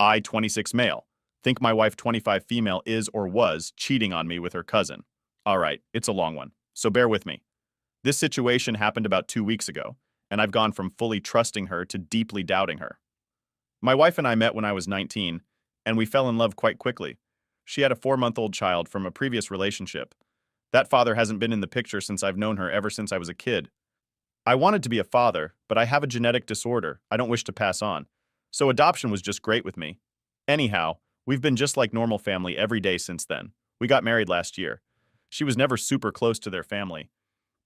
I, 26 male, think my wife, 25 female, is or was cheating on me with her cousin. All right, it's a long one, so bear with me. This situation happened about 2 weeks ago, and I've gone from fully trusting her to deeply doubting her. My wife and I met when I was 19, and we fell in love quite quickly. She had a 4-month-old child from a previous relationship. That father hasn't been in the picture since I've known her ever since I was a kid. I wanted to be a father, but I have a genetic disorder I don't wish to pass on, so adoption was just great with me. Anyhow, we've been just like normal family every day since then. We got married last year. She was never super close to their family,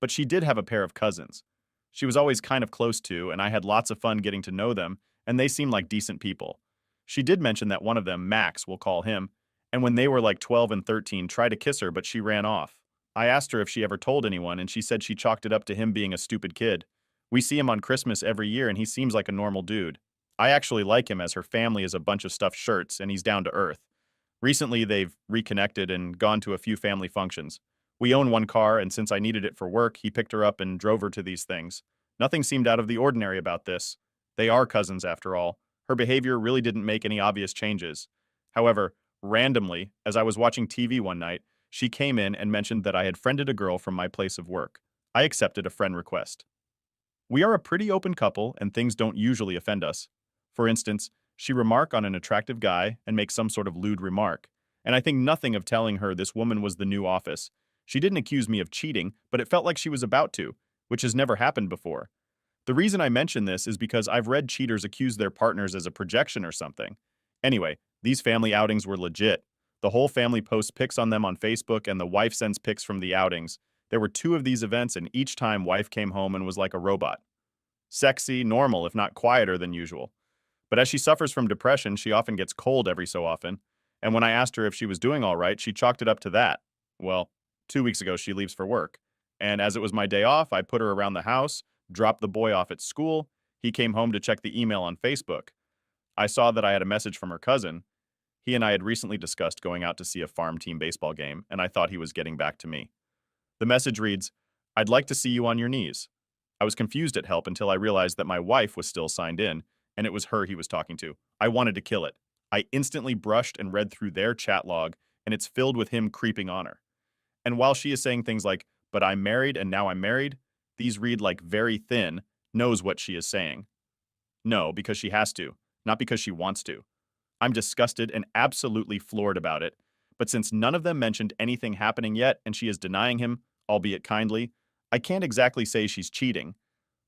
but she did have a pair of cousins. She was always kind of close to, and I had lots of fun getting to know them, and they seemed like decent people. She did mention that one of them, Max, we'll call him, and when they were like 12 and 13, tried to kiss her, but she ran off. I asked her if she ever told anyone, and she said she chalked it up to him being a stupid kid. We see him on Christmas every year, and he seems like a normal dude. I actually like him as her family is a bunch of stuffed shirts, and he's down to earth. Recently, they've reconnected and gone to a few family functions. We own one car, and since I needed it for work, he picked her up and drove her to these things. Nothing seemed out of the ordinary about this. They are cousins, after all. Her behavior really didn't make any obvious changes. However, randomly, as I was watching TV one night, she came in and mentioned that I had friended a girl from my place of work. I accepted a friend request. We are a pretty open couple, and things don't usually offend us. For instance, she remark on an attractive guy and make some sort of lewd remark, and I think nothing of telling her this woman was the new office. She didn't accuse me of cheating, but it felt like she was about to, which has never happened before. The reason I mention this is because I've read cheaters accuse their partners as a projection or something. Anyway, these family outings were legit. The whole family posts pics on them on Facebook, and the wife sends pics from the outings. There were 2 of these events, and each time wife came home and was like a robot. Sexy, normal, if not quieter than usual. But as she suffers from depression, she often gets cold every so often. And when I asked her if she was doing all right, she chalked it up to that. Well, 2 weeks ago, she leaves for work. And as it was my day off, I put her around the house, dropped the boy off at school. He came home to check the email on Facebook. I saw that I had a message from her cousin. He and I had recently discussed going out to see a farm team baseball game, and I thought he was getting back to me. The message reads, "I'd like to see you on your knees." I was confused at help until I realized that my wife was still signed in, and it was her he was talking to. I wanted to kill it. I instantly brushed and read through their chat log, and it's filled with him creeping on her. And while she is saying things like, "But I'm married and now I'm married," these read like very thin, knows what she is saying. No, because she has to, not because she wants to. I'm disgusted and absolutely floored about it, but since none of them mentioned anything happening yet and she is denying him, albeit kindly, I can't exactly say she's cheating.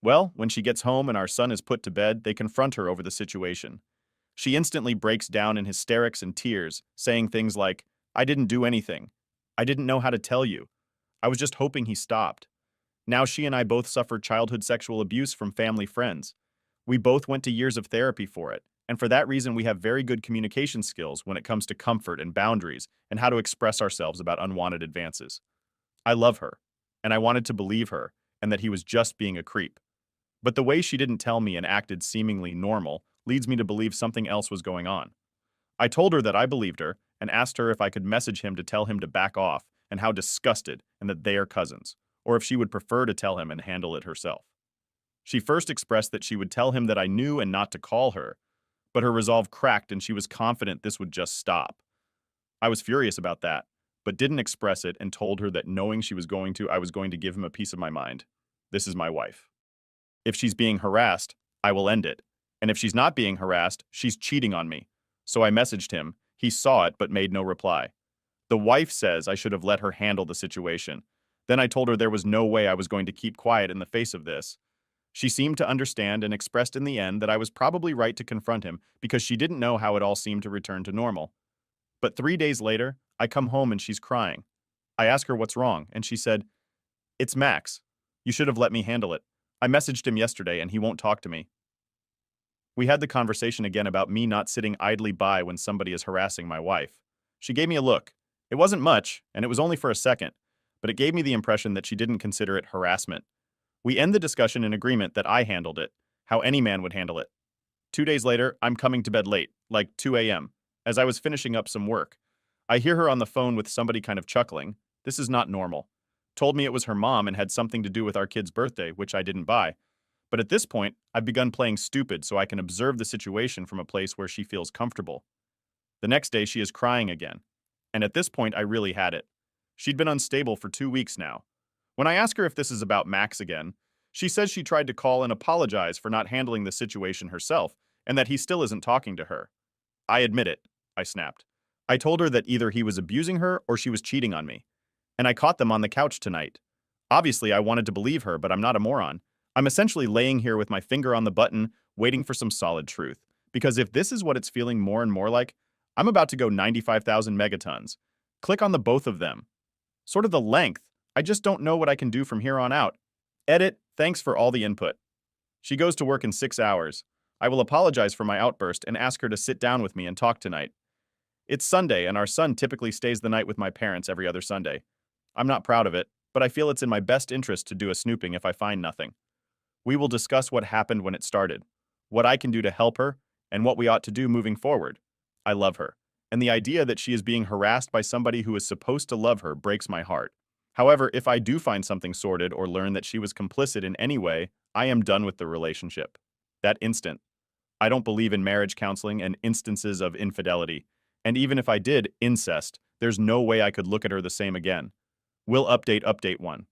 Well, when she gets home and our son is put to bed, they confront her over the situation. She instantly breaks down in hysterics and tears, saying things like, "I didn't do anything. I didn't know how to tell you. I was just hoping he stopped." Now she and I both suffered childhood sexual abuse from family friends. We both went to years of therapy for it, and for that reason we have very good communication skills when it comes to comfort and boundaries and how to express ourselves about unwanted advances. I love her, and I wanted to believe her, and that he was just being a creep. But the way she didn't tell me and acted seemingly normal leads me to believe something else was going on. I told her that I believed her and asked her if I could message him to tell him to back off and how disgusted and that they are cousins, or if she would prefer to tell him and handle it herself. She first expressed that she would tell him that I knew and not to call her, but her resolve cracked and she was confident this would just stop. I was furious about that, but didn't express it and told her that knowing she was going to, I was going to give him a piece of my mind. This is my wife. If she's being harassed, I will end it. And if she's not being harassed, she's cheating on me. So I messaged him. He saw it but made no reply. The wife says I should have let her handle the situation. Then I told her there was no way I was going to keep quiet in the face of this. She seemed to understand and expressed in the end that I was probably right to confront him because she didn't know how it all seemed to return to normal. But 3 days later, I come home and she's crying. I ask her what's wrong, and she said, "It's Max. You should have let me handle it. I messaged him yesterday and he won't talk to me." We had the conversation again about me not sitting idly by when somebody is harassing my wife. She gave me a look. It wasn't much, and it was only for a second, but it gave me the impression that she didn't consider it harassment. We end the discussion in agreement that I handled it, how any man would handle it. 2 days later, I'm coming to bed late, like 2 a.m., as I was finishing up some work. I hear her on the phone with somebody kind of chuckling. This is not normal. Told me it was her mom and had something to do with our kid's birthday, which I didn't buy. But at this point, I've begun playing stupid so I can observe the situation from a place where she feels comfortable. The next day, she is crying again. And at this point, I really had it. She'd been unstable for 2 weeks now. When I ask her if this is about Max again, she says she tried to call and apologize for not handling the situation herself and that he still isn't talking to her. I admit it, I snapped. I told her that either he was abusing her or she was cheating on me. And I caught them on the couch tonight. Obviously, I wanted to believe her, but I'm not a moron. I'm essentially laying here with my finger on the button, waiting for some solid truth. Because if this is what it's feeling more and more like, I'm about to go 95,000 megatons. Click on the both of them. Sort of the length. I just don't know what I can do from here on out. Edit, thanks for all the input. She goes to work in 6 hours. I will apologize for my outburst and ask her to sit down with me and talk tonight. It's Sunday, and our son typically stays the night with my parents every other Sunday. I'm not proud of it, but I feel it's in my best interest to do a snooping if I find nothing. We will discuss what happened when it started, what I can do to help her, and what we ought to do moving forward. I love her, and the idea that she is being harassed by somebody who is supposed to love her breaks my heart. However, if I do find something sordid or learn that she was complicit in any way, I am done with the relationship. That instant. I don't believe in marriage counseling and instances of infidelity, and even if I did incest, there's no way I could look at her the same again. We'll update 1.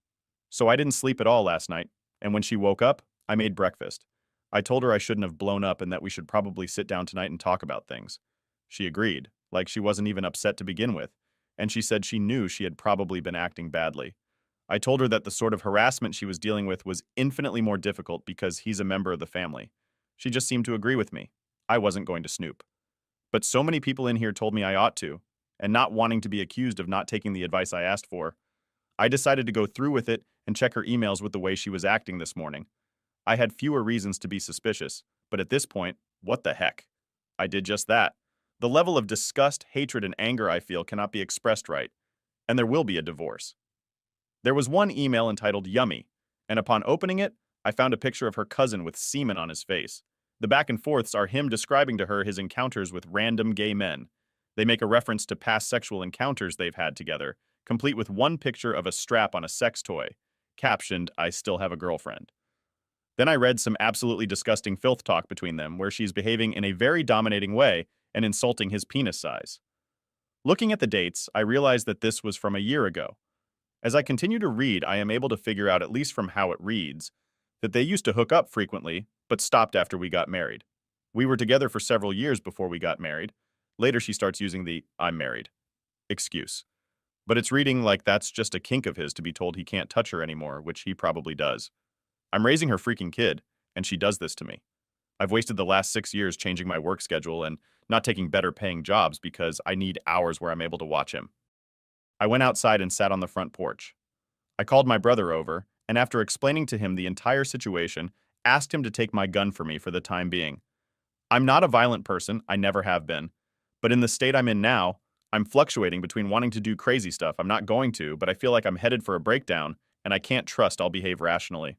So I didn't sleep at all last night, and when she woke up, I made breakfast. I told her I shouldn't have blown up and that we should probably sit down tonight and talk about things. She agreed, like she wasn't even upset to begin with, and she said she knew she had probably been acting badly. I told her that the sort of harassment she was dealing with was infinitely more difficult because he's a member of the family. She just seemed to agree with me. I wasn't going to snoop. But so many people in here told me I ought to, and not wanting to be accused of not taking the advice I asked for, I decided to go through with it and check her emails with the way she was acting this morning. I had fewer reasons to be suspicious, but at this point, what the heck? I did just that. The level of disgust, hatred, and anger I feel cannot be expressed right, and there will be a divorce. There was one email entitled Yummy, and upon opening it, I found a picture of her cousin with semen on his face. The back and forths are him describing to her his encounters with random gay men. They make a reference to past sexual encounters they've had together, complete with one picture of a strap on a sex toy, captioned, "I still have a girlfriend." Then I read some absolutely disgusting filth talk between them, where she's behaving in a very dominating way and insulting his penis size. Looking at the dates, I realized that this was from a year ago. As I continue to read, I am able to figure out, at least from how it reads, that they used to hook up frequently, but stopped after we got married. We were together for several years before we got married. Later, she starts using the "I'm married" excuse. But it's reading like that's just a kink of his to be told he can't touch her anymore, which he probably does. I'm raising her freaking kid, and she does this to me. I've wasted the last 6 years changing my work schedule and not taking better paying jobs because I need hours where I'm able to watch him. I went outside and sat on the front porch. I called my brother over, and after explaining to him the entire situation, asked him to take my gun for me for the time being. I'm not a violent person, I never have been, but in the state I'm in now, I'm fluctuating between wanting to do crazy stuff I'm not going to, but I feel like I'm headed for a breakdown, and I can't trust I'll behave rationally.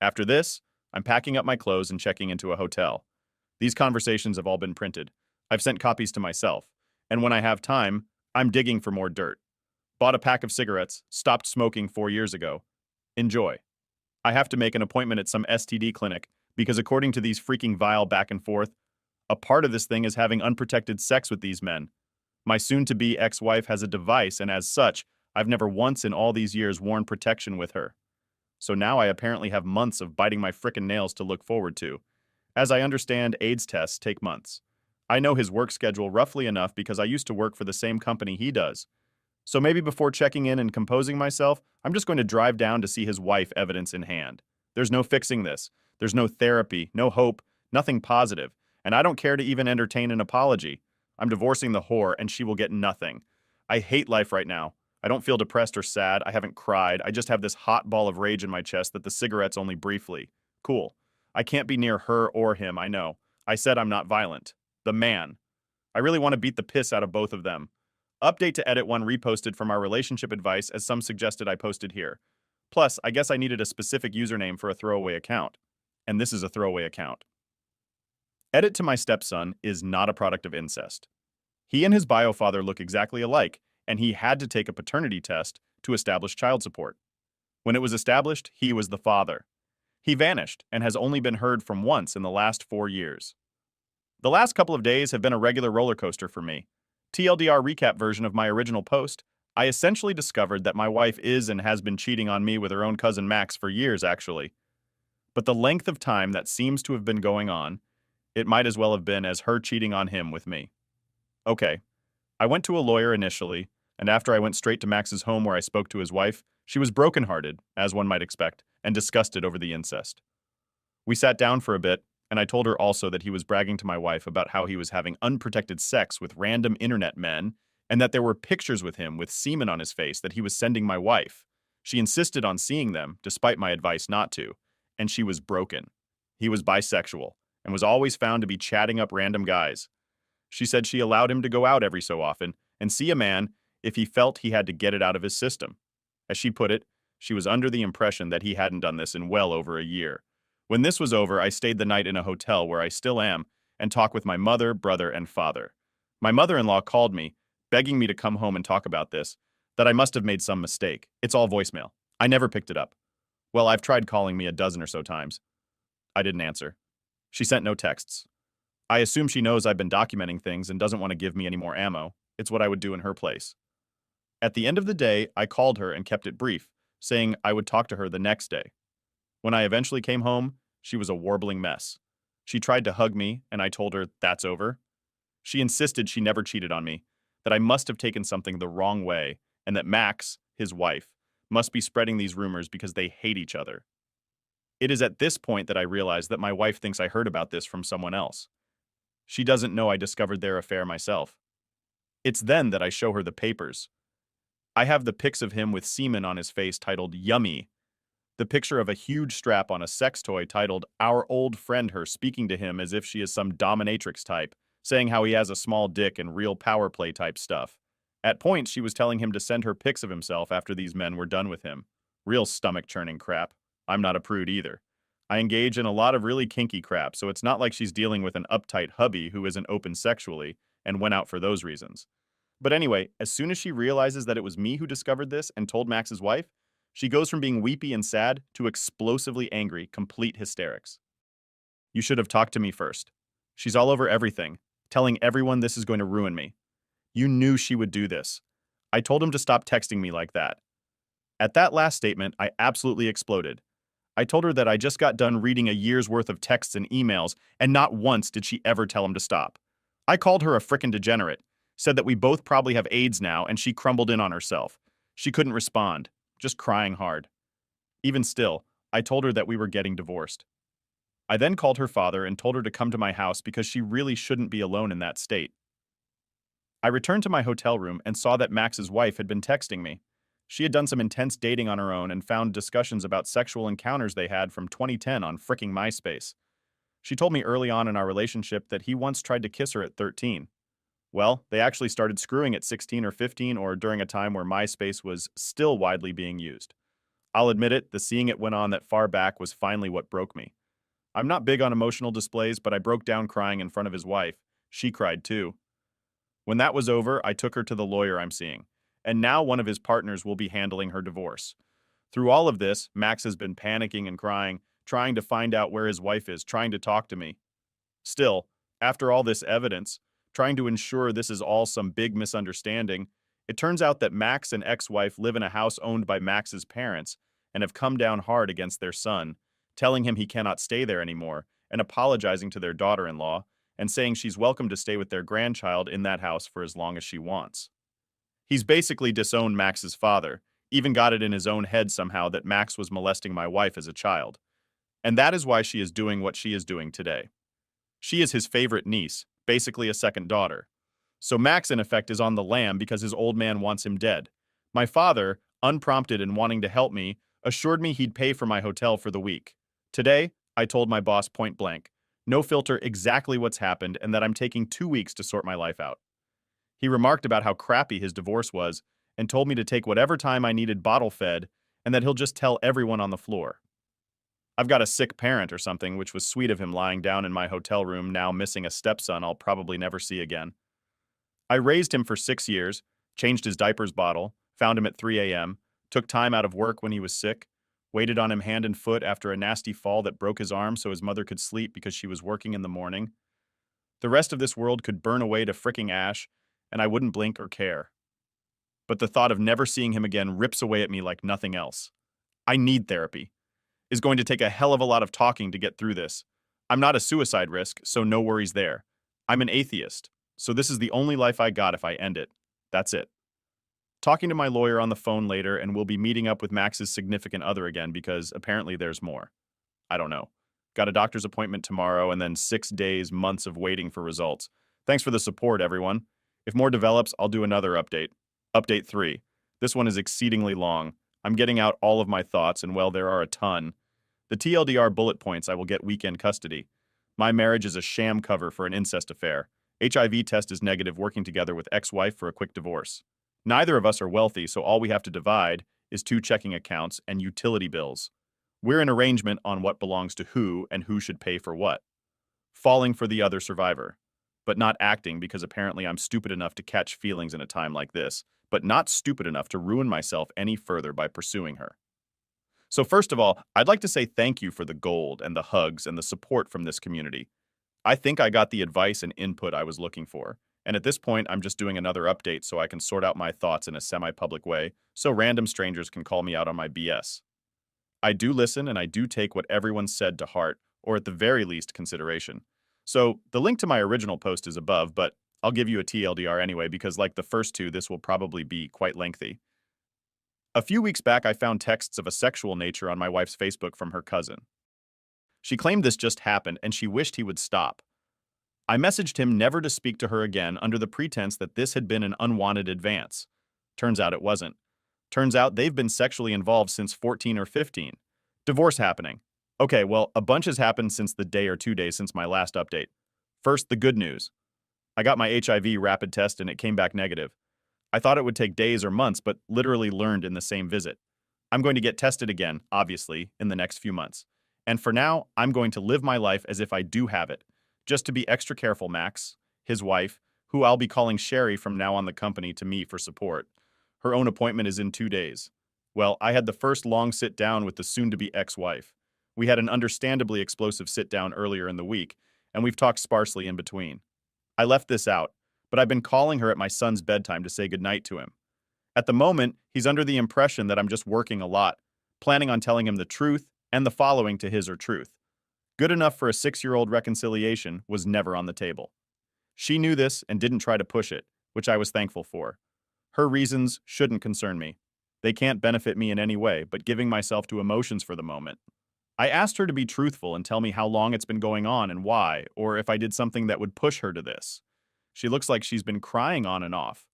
After this, I'm packing up my clothes and checking into a hotel. These conversations have all been printed. I've sent copies to myself, and when I have time, I'm digging for more dirt. Bought a pack of cigarettes, stopped smoking 4 years ago. Enjoy. I have to make an appointment at some STD clinic because according to these freaking vile back and forth, a part of this thing is having unprotected sex with these men. My soon-to-be ex-wife has a device, and as such, I've never once in all these years worn protection with her. So now I apparently have months of biting my frickin' nails to look forward to. As I understand, AIDS tests take months. I know his work schedule roughly enough because I used to work for the same company he does. So maybe before checking in and composing myself, I'm just going to drive down to see his wife, evidence in hand. There's no fixing this. There's no therapy, no hope, nothing positive, and I don't care to even entertain an apology. I'm divorcing the whore, and she will get nothing. I hate life right now. I don't feel depressed or sad. I haven't cried. I just have this hot ball of rage in my chest that the cigarette's only briefly. Cool. I can't be near her or him, I know. I said I'm not violent. The man. I really want to beat the piss out of both of them. Update to edit one reposted from our relationship advice as some suggested I posted here. Plus, I guess I needed a specific username for a throwaway account. And this is a throwaway account. Edit to my stepson is not a product of incest. He and his bio-father look exactly alike, and he had to take a paternity test to establish child support. When it was established, he was the father. He vanished and has only been heard from once in the last 4 years. The last couple of days have been a regular roller coaster for me. TLDR recap version of my original post, I essentially discovered that my wife is and has been cheating on me with her own cousin Max for years, actually. But the length of time that seems to have been going on, it might as well have been as her cheating on him with me. Okay, I went to a lawyer initially, and after I went straight to Max's home where I spoke to his wife, she was brokenhearted, as one might expect, and disgusted over the incest. We sat down for a bit, and I told her also that he was bragging to my wife about how he was having unprotected sex with random internet men, and that there were pictures with him with semen on his face that he was sending my wife. She insisted on seeing them, despite my advice not to, and she was broken. He was bisexual, and was always found to be chatting up random guys. She said she allowed him to go out every so often and see a man if he felt he had to get it out of his system. As she put it, she was under the impression that he hadn't done this in well over a year. When this was over, I stayed the night in a hotel where I still am and talked with my mother, brother, and father. My mother-in-law called me, begging me to come home and talk about this, that I must have made some mistake. It's all voicemail. I never picked it up. Well, I've tried calling me a dozen or so times. I didn't answer. She sent no texts. I assume she knows I've been documenting things and doesn't want to give me any more ammo. It's what I would do in her place. At the end of the day, I called her and kept it brief, saying I would talk to her the next day. When I eventually came home, she was a warbling mess. She tried to hug me, and I told her that's over. She insisted she never cheated on me, that I must have taken something the wrong way, and that Max, his wife, must be spreading these rumors because they hate each other. It is at this point that I realize that my wife thinks I heard about this from someone else. She doesn't know I discovered their affair myself. It's then that I show her the papers. I have the pics of him with semen on his face titled Yummy, the picture of a huge strap on a sex toy titled Our Old Friend Her speaking to him as if she is some dominatrix type, saying how he has a small dick and real power play type stuff. At points, she was telling him to send her pics of himself after these men were done with him. Real stomach-churning crap. I'm not a prude either. I engage in a lot of really kinky crap, so it's not like she's dealing with an uptight hubby who isn't open sexually and went out for those reasons. But anyway, as soon as she realizes that it was me who discovered this and told Max's wife, she goes from being weepy and sad to explosively angry, complete hysterics. You should have talked to me first. She's all over everything, telling everyone this is going to ruin me. You knew she would do this. I told him to stop texting me like that. At that last statement, I absolutely exploded. I told her that I just got done reading a year's worth of texts and emails, and not once did she ever tell him to stop. I called her a frickin' degenerate, said that we both probably have AIDS now, and she crumbled in on herself. She couldn't respond, just crying hard. Even still, I told her that we were getting divorced. I then called her father and told her to come to my house because she really shouldn't be alone in that state. I returned to my hotel room and saw that Max's wife had been texting me. She had done some intense dating on her own and found discussions about sexual encounters they had from 2010 on fricking MySpace. She told me early on in our relationship that he once tried to kiss her at 13. Well, they actually started screwing at 16 or 15 or during a time where MySpace was still widely being used. I'll admit it, the seeing it went on that far back was finally what broke me. I'm not big on emotional displays, but I broke down crying in front of his wife. She cried too. When that was over, I took her to the lawyer I'm seeing, and now one of his partners will be handling her divorce. Through all of this, Max has been panicking and crying, trying to find out where his wife is, trying to talk to me. Still, after all this evidence, trying to ensure this is all some big misunderstanding, it turns out that Max and ex-wife live in a house owned by Max's parents and have come down hard against their son, telling him he cannot stay there anymore and apologizing to their daughter-in-law and saying she's welcome to stay with their grandchild in that house for as long as she wants. He's basically disowned Max's father, even got it in his own head somehow that Max was molesting my wife as a child. And that is why she is doing what she is doing today. She is his favorite niece, basically a second daughter. So Max, in effect, is on the lam because his old man wants him dead. My father, unprompted and wanting to help me, assured me he'd pay for my hotel for the week. Today, I told my boss point blank, no filter, exactly what's happened and that I'm taking 2 weeks to sort my life out. He remarked about how crappy his divorce was and told me to take whatever time I needed bottle fed and that he'll just tell everyone on the floor. I've got a sick parent or something, which was sweet of him lying down in my hotel room now missing a stepson I'll probably never see again. I raised him for 6 years, changed his diapers bottle, found him at 3 a.m., took time out of work when he was sick, waited on him hand and foot after a nasty fall that broke his arm so his mother could sleep because she was working in the morning. The rest of this world could burn away to fricking ash, and I wouldn't blink or care. But the thought of never seeing him again rips away at me like nothing else. I need therapy. It's going to take a hell of a lot of talking to get through this. I'm not a suicide risk, so no worries there. I'm an atheist, so this is the only life I got if I end it. That's it. Talking to my lawyer on the phone later, and we'll be meeting up with Max's significant other again because apparently there's more. I don't know. Got a doctor's appointment tomorrow and then 6 days, months of waiting for results. Thanks for the support, everyone. If more develops, I'll do another update. Update 3. This one is exceedingly long. I'm getting out all of my thoughts, and well, there are a ton. The TLDR bullet points: I will get weekend custody. My marriage is a sham cover for an incest affair. HIV test is negative, working together with ex-wife for a quick divorce. Neither of us are wealthy, so all we have to divide is 2 checking accounts and utility bills. We're in arrangement on what belongs to who and who should pay for what. Falling for the other survivor, but not acting because apparently I'm stupid enough to catch feelings in a time like this, but not stupid enough to ruin myself any further by pursuing her. So first of all, I'd like to say thank you for the gold and the hugs and the support from this community. I think I got the advice and input I was looking for. And at this point, I'm just doing another update so I can sort out my thoughts in a semi-public way so random strangers can call me out on my BS. I do listen and I do take what everyone said to heart, or at the very least, consideration. So the link to my original post is above, but I'll give you a TLDR anyway because like the first 2, this will probably be quite lengthy. A few weeks back, I found texts of a sexual nature on my wife's Facebook from her cousin. She claimed this just happened and she wished he would stop. I messaged him never to speak to her again under the pretense that this had been an unwanted advance. Turns out it wasn't. Turns out they've been sexually involved since 14 or 15. Divorce happening. Okay, well, a bunch has happened since the day or 2 days since my last update. First, the good news. I got my HIV rapid test and it came back negative. I thought it would take days or months, but literally learned in the same visit. I'm going to get tested again, obviously, in the next few months. And for now, I'm going to live my life as if I do have it. Just to be extra careful, Max, his wife, who I'll be calling Sherry from now on the company to me for support. Her own appointment is in 2 days. Well, I had the first long sit-down with the soon-to-be ex-wife. We had an understandably explosive sit-down earlier in the week, and we've talked sparsely in between. I left this out, but I've been calling her at my son's bedtime to say goodnight to him. At the moment, he's under the impression that I'm just working a lot, planning on telling him the truth and the following to his or truth. Good enough for a 6-year-old reconciliation was never on the table. She knew this and didn't try to push it, which I was thankful for. Her reasons shouldn't concern me. They can't benefit me in any way, but giving myself to emotions for the moment. I asked her to be truthful and tell me how long it's been going on and why, or if I did something that would push her to this. She looks like she's been crying on and off.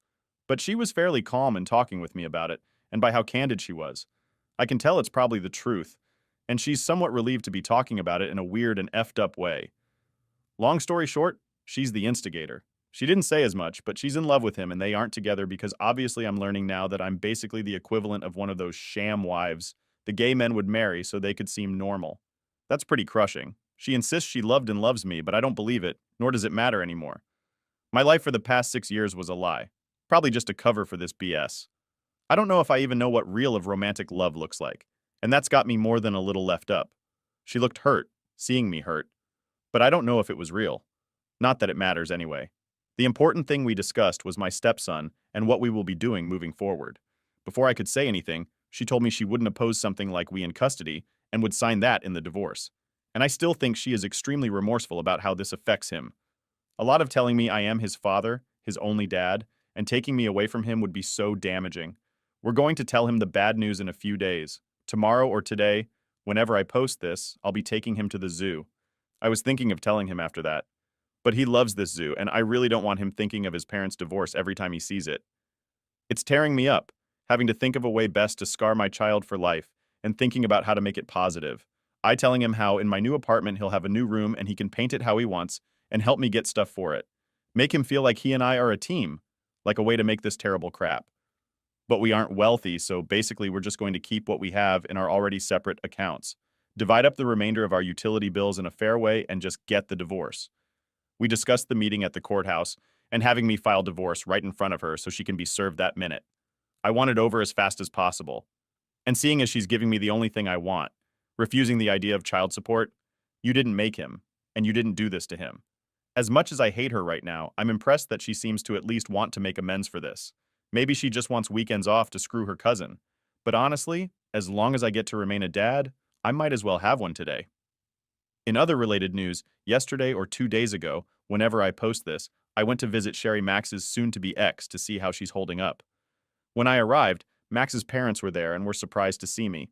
But she was fairly calm in talking with me about it, and by how candid she was. I can tell it's probably the truth, and she's somewhat relieved to be talking about it in a weird and effed up way. Long story short, she's the instigator. She didn't say as much, but she's in love with him and they aren't together because obviously I'm learning now that I'm basically the equivalent of one of those sham wives the gay men would marry so they could seem normal. That's pretty crushing. She insists she loved and loves me, but I don't believe it, nor does it matter anymore. My life for the past 6 years was a lie. Probably just a cover for this BS. I don't know if I even know what real of romantic love looks like, and that's got me more than a little left up. She looked hurt, seeing me hurt, but I don't know if it was real. Not that it matters anyway. The important thing we discussed was my stepson and what we will be doing moving forward. Before I could say anything, she told me she wouldn't oppose something like we in custody and would sign that in the divorce. And I still think she is extremely remorseful about how this affects him. A lot of telling me I am his father, his only dad, and taking me away from him would be so damaging. We're going to tell him the bad news in a few days. Tomorrow or today, whenever I post this, I'll be taking him to the zoo. I was thinking of telling him after that. But he loves this zoo, and I really don't want him thinking of his parents' divorce every time he sees it. It's tearing me up, having to think of a way best to scar my child for life, and thinking about how to make it positive. I telling him how in my new apartment he'll have a new room and he can paint it how he wants, and help me get stuff for it. Make him feel like he and I are a team, like a way to make this terrible crap. But we aren't wealthy, so basically we're just going to keep what we have in our already separate accounts. Divide up the remainder of our utility bills in a fair way and just get the divorce. We discussed the meeting at the courthouse and having me file divorce right in front of her so she can be served that minute. I want it over as fast as possible. And seeing as she's giving me the only thing I want, refusing the idea of child support, you didn't make him, and you didn't do this to him. As much as I hate her right now, I'm impressed that she seems to at least want to make amends for this. Maybe she just wants weekends off to screw her cousin. But honestly, as long as I get to remain a dad, I might as well have one today. In other related news, yesterday or 2 days ago, whenever I post this, I went to visit Sherry Max's soon-to-be ex to see how she's holding up. When I arrived, Max's parents were there and were surprised to see me.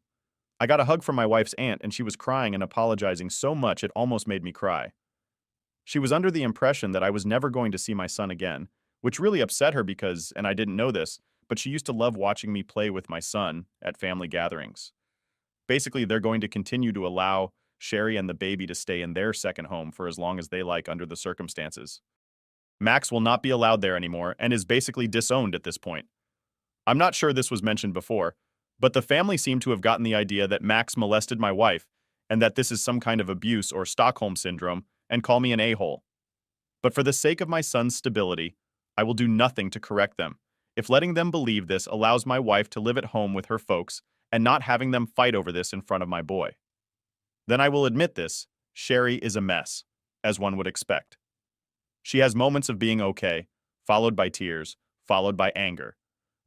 I got a hug from my wife's aunt and she was crying and apologizing so much it almost made me cry. She was under the impression that I was never going to see my son again, which really upset her because, and I didn't know this, but she used to love watching me play with my son at family gatherings. Basically, they're going to continue to allow Sherry and the baby to stay in their second home for as long as they like under the circumstances. Max will not be allowed there anymore and is basically disowned at this point. I'm not sure this was mentioned before, but the family seemed to have gotten the idea that Max molested my wife and that this is some kind of abuse or Stockholm syndrome and call me an a-hole. But for the sake of my son's stability, I will do nothing to correct them. If letting them believe this allows my wife to live at home with her folks and not having them fight over this in front of my boy, then I will admit this, Sherry is a mess, as one would expect. She has moments of being okay, followed by tears, followed by anger.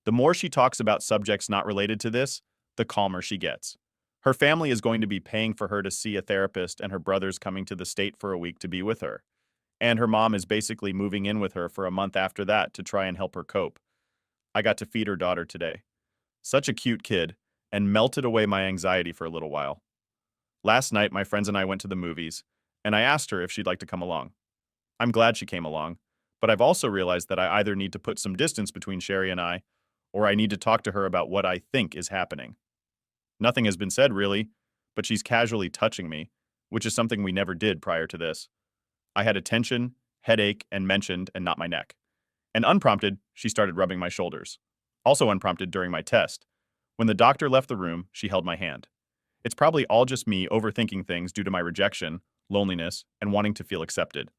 The more she talks about subjects not related to this, the calmer she gets. Her family is going to be paying for her to see a therapist and her brother's coming to the state for a week to be with her. And her mom is basically moving in with her for a month after that to try and help her cope. I got to feed her daughter today. Such a cute kid, and melted away my anxiety for a little while. Last night, my friends and I went to the movies, and I asked her if she'd like to come along. I'm glad she came along, but I've also realized that I either need to put some distance between Sherry and I, or I need to talk to her about what I think is happening. Nothing has been said, really, but she's casually touching me, which is something we never did prior to this. I had a tension, headache, and mentioned, and not my neck. And unprompted, she started rubbing my shoulders. Also unprompted during my test. When the doctor left the room, she held my hand. It's probably all just me overthinking things due to my rejection, loneliness, and wanting to feel accepted.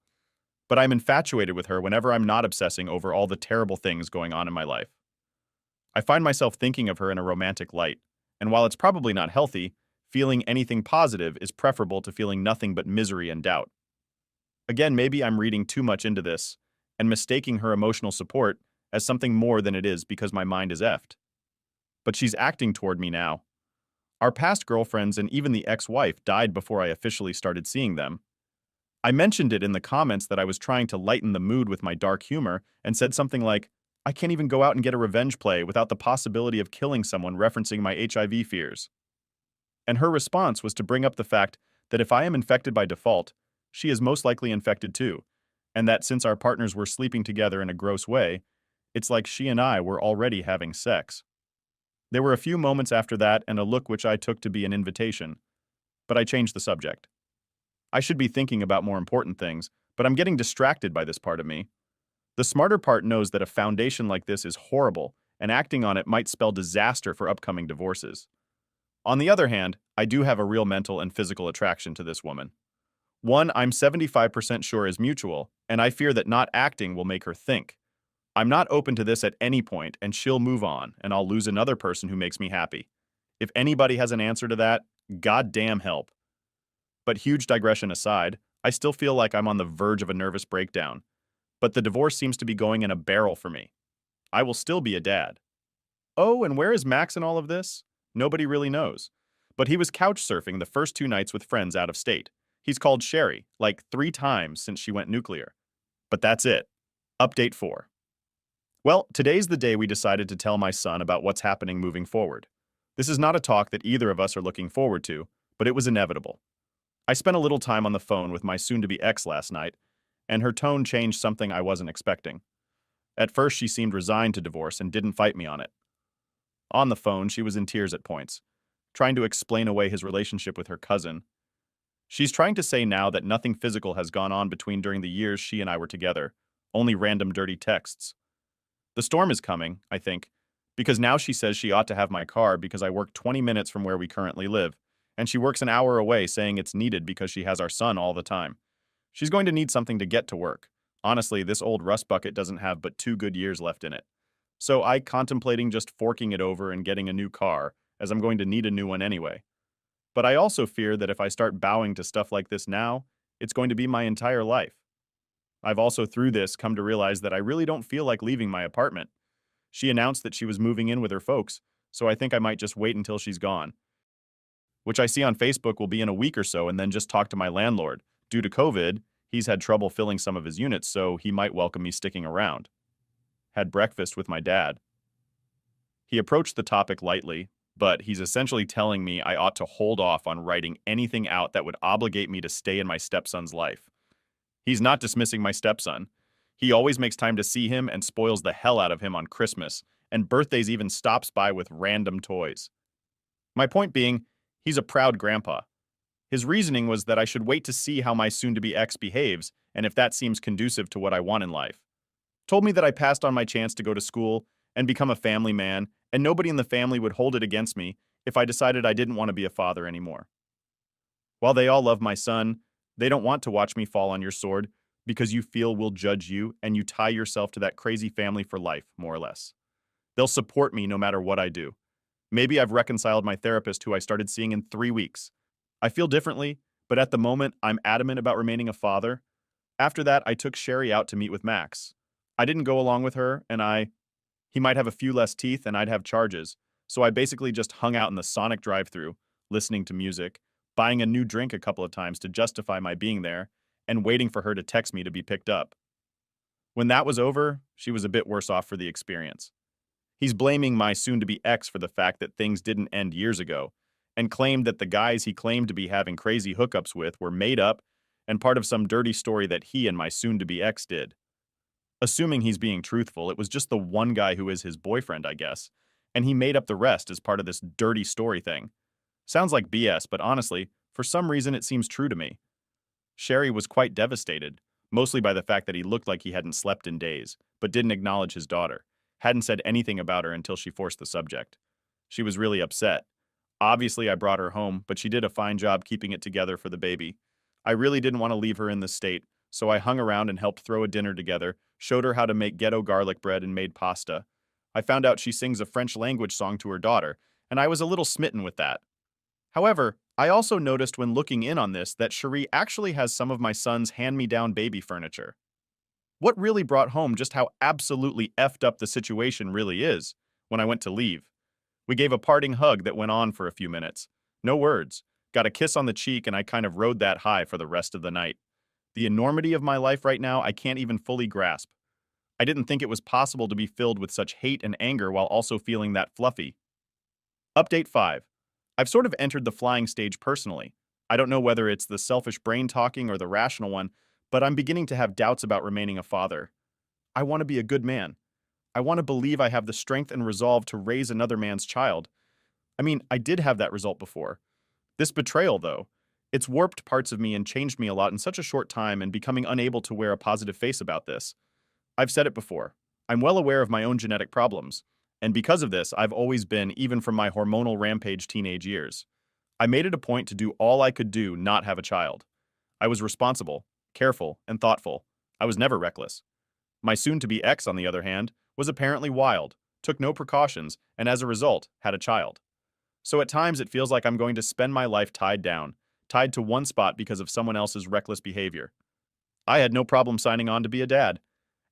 But I'm infatuated with her whenever I'm not obsessing over all the terrible things going on in my life. I find myself thinking of her in a romantic light, and while it's probably not healthy, feeling anything positive is preferable to feeling nothing but misery and doubt. Again, maybe I'm reading too much into this, and mistaking her emotional support as something more than it is because my mind is effed. But she's acting toward me now. Our past girlfriends and even the ex-wife died before I officially started seeing them. I mentioned it in the comments that I was trying to lighten the mood with my dark humor and said something like, I can't even go out and get a revenge play without the possibility of killing someone, referencing my HIV fears. And her response was to bring up the fact that if I am infected by default, she is most likely infected too, and that since our partners were sleeping together in a gross way, it's like she and I were already having sex. There were a few moments after that and a look which I took to be an invitation, but I changed the subject. I should be thinking about more important things, but I'm getting distracted by this part of me. The smarter part knows that a foundation like this is horrible, and acting on it might spell disaster for upcoming divorces. On the other hand, I do have a real mental and physical attraction to this woman. One I'm 75% sure is mutual, and I fear that not acting will make her think. I'm not open to this at any point, and she'll move on, and I'll lose another person who makes me happy. If anybody has an answer to that, goddamn help. But huge digression aside, I still feel like I'm on the verge of a nervous breakdown. But the divorce seems to be going in a barrel for me. I will still be a dad. Oh, and where is Max in all of this? Nobody really knows. But he was couch surfing the first 2 nights with friends out of state. He's called Sherry, like 3 times since she went nuclear. But that's it. Update 4. Well, today's the day we decided to tell my son about what's happening moving forward. This is not a talk that either of us are looking forward to, but it was inevitable. I spent a little time on the phone with my soon-to-be ex last night, and her tone changed something I wasn't expecting. At first, she seemed resigned to divorce and didn't fight me on it. On the phone, she was in tears at points, trying to explain away his relationship with her cousin. She's trying to say now that nothing physical has gone on between during the years she and I were together, only random dirty texts. The storm is coming, I think, because now she says she ought to have my car because I work 20 minutes from where we currently live, and she works an hour away saying it's needed because she has our son all the time. She's going to need something to get to work. Honestly, this old rust bucket doesn't have but 2 good years left in it. So I contemplating just forking it over and getting a new car as I'm going to need a new one anyway. But I also fear that if I start bowing to stuff like this now, it's going to be my entire life. I've also, through this, come to realize that I really don't feel like leaving my apartment. She announced that she was moving in with her folks, so I think I might just wait until she's gone, which I see on Facebook will be in a week or so, and then just talk to my landlord. Due to COVID, he's had trouble filling some of his units, so he might welcome me sticking around. Had breakfast with my dad. He approached the topic lightly, but he's essentially telling me I ought to hold off on writing anything out that would obligate me to stay in my stepson's life. He's not dismissing my stepson. He always makes time to see him and spoils the hell out of him on Christmas, and birthdays even stops by with random toys. My point being, he's a proud grandpa. His reasoning was that I should wait to see how my soon-to-be ex behaves, and if that seems conducive to what I want in life. Told me that I passed on my chance to go to school and become a family man, and nobody in the family would hold it against me if I decided I didn't want to be a father anymore. While they all love my son, they don't want to watch me fall on your sword because you feel we'll judge you and you tie yourself to that crazy family for life, more or less. They'll support me no matter what I do. Maybe I've reconciled my therapist who I started seeing in 3 weeks. I feel differently, but at the moment, I'm adamant about remaining a father. After that, I took Sherry out to meet with Max. I didn't go along with her, and he might have a few less teeth and I'd have charges, so I basically just hung out in the Sonic drive-thru, listening to music, buying a new drink a couple of times to justify my being there, and waiting for her to text me to be picked up. When that was over, she was a bit worse off for the experience. He's blaming my soon-to-be ex for the fact that things didn't end years ago, and claimed that the guys he claimed to be having crazy hookups with were made up and part of some dirty story that he and my soon-to-be ex did. Assuming he's being truthful, it was just the one guy who is his boyfriend, I guess, and he made up the rest as part of this dirty story thing. Sounds like BS, but honestly, for some reason it seems true to me. Sherry was quite devastated, mostly by the fact that he looked like he hadn't slept in days, but didn't acknowledge his daughter, hadn't said anything about her until she forced the subject. She was really upset. Obviously, I brought her home, but she did a fine job keeping it together for the baby. I really didn't want to leave her in this state, so I hung around and helped throw a dinner together, showed her how to make ghetto garlic bread and made pasta. I found out she sings a French language song to her daughter, and I was a little smitten with that. However, I also noticed when looking in on this that Cherie actually has some of my son's hand-me-down baby furniture. What really brought home just how absolutely effed up the situation really is when I went to leave. We gave a parting hug that went on for a few minutes. No words. Got a kiss on the cheek, and I kind of rode that high for the rest of the night. The enormity of my life right now, I can't even fully grasp. I didn't think it was possible to be filled with such hate and anger while also feeling that fluffy. Update 5. I've sort of entered the flying stage personally. I don't know whether it's the selfish brain talking or the rational one, but I'm beginning to have doubts about remaining a father. I want to be a good man. I want to believe I have the strength and resolve to raise another man's child. I mean, I did have that result before. This betrayal, though, it's warped parts of me and changed me a lot in such a short time and becoming unable to wear a positive face about this. I've said it before. I'm well aware of my own genetic problems, and because of this, I've always been, even from my hormonal rampage teenage years. I made it a point to do all I could do not have a child. I was responsible, careful, and thoughtful. I was never reckless. My soon-to-be ex, on the other hand, was apparently wild, took no precautions, and as a result, had a child. So at times it feels like I'm going to spend my life tied down, tied to one spot because of someone else's reckless behavior. I had no problem signing on to be a dad.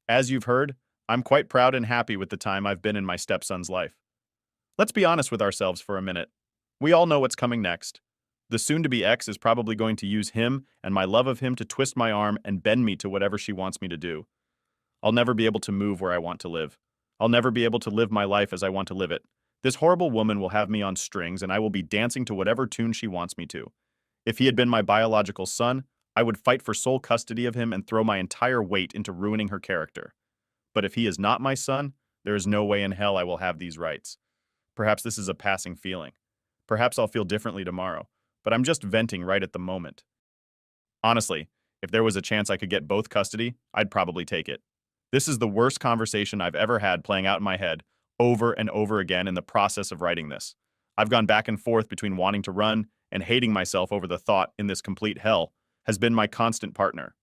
As you've heard, I'm quite proud and happy with the time I've been in my stepson's life. Let's be honest with ourselves for a minute. We all know what's coming next. The soon-to-be ex is probably going to use him and my love of him to twist my arm and bend me to whatever she wants me to do. I'll never be able to move where I want to live. I'll never be able to live my life as I want to live it. This horrible woman will have me on strings and I will be dancing to whatever tune she wants me to. If he had been my biological son, I would fight for sole custody of him and throw my entire weight into ruining her character. But if he is not my son, there is no way in hell I will have these rights. Perhaps this is a passing feeling. Perhaps I'll feel differently tomorrow, but I'm just venting right at the moment. Honestly, if there was a chance I could get both custody, I'd probably take it. This is the worst conversation I've ever had playing out in my head over and over again in the process of writing this. I've gone back and forth between wanting to run and hating myself over the thought in this complete hell has been my constant partner.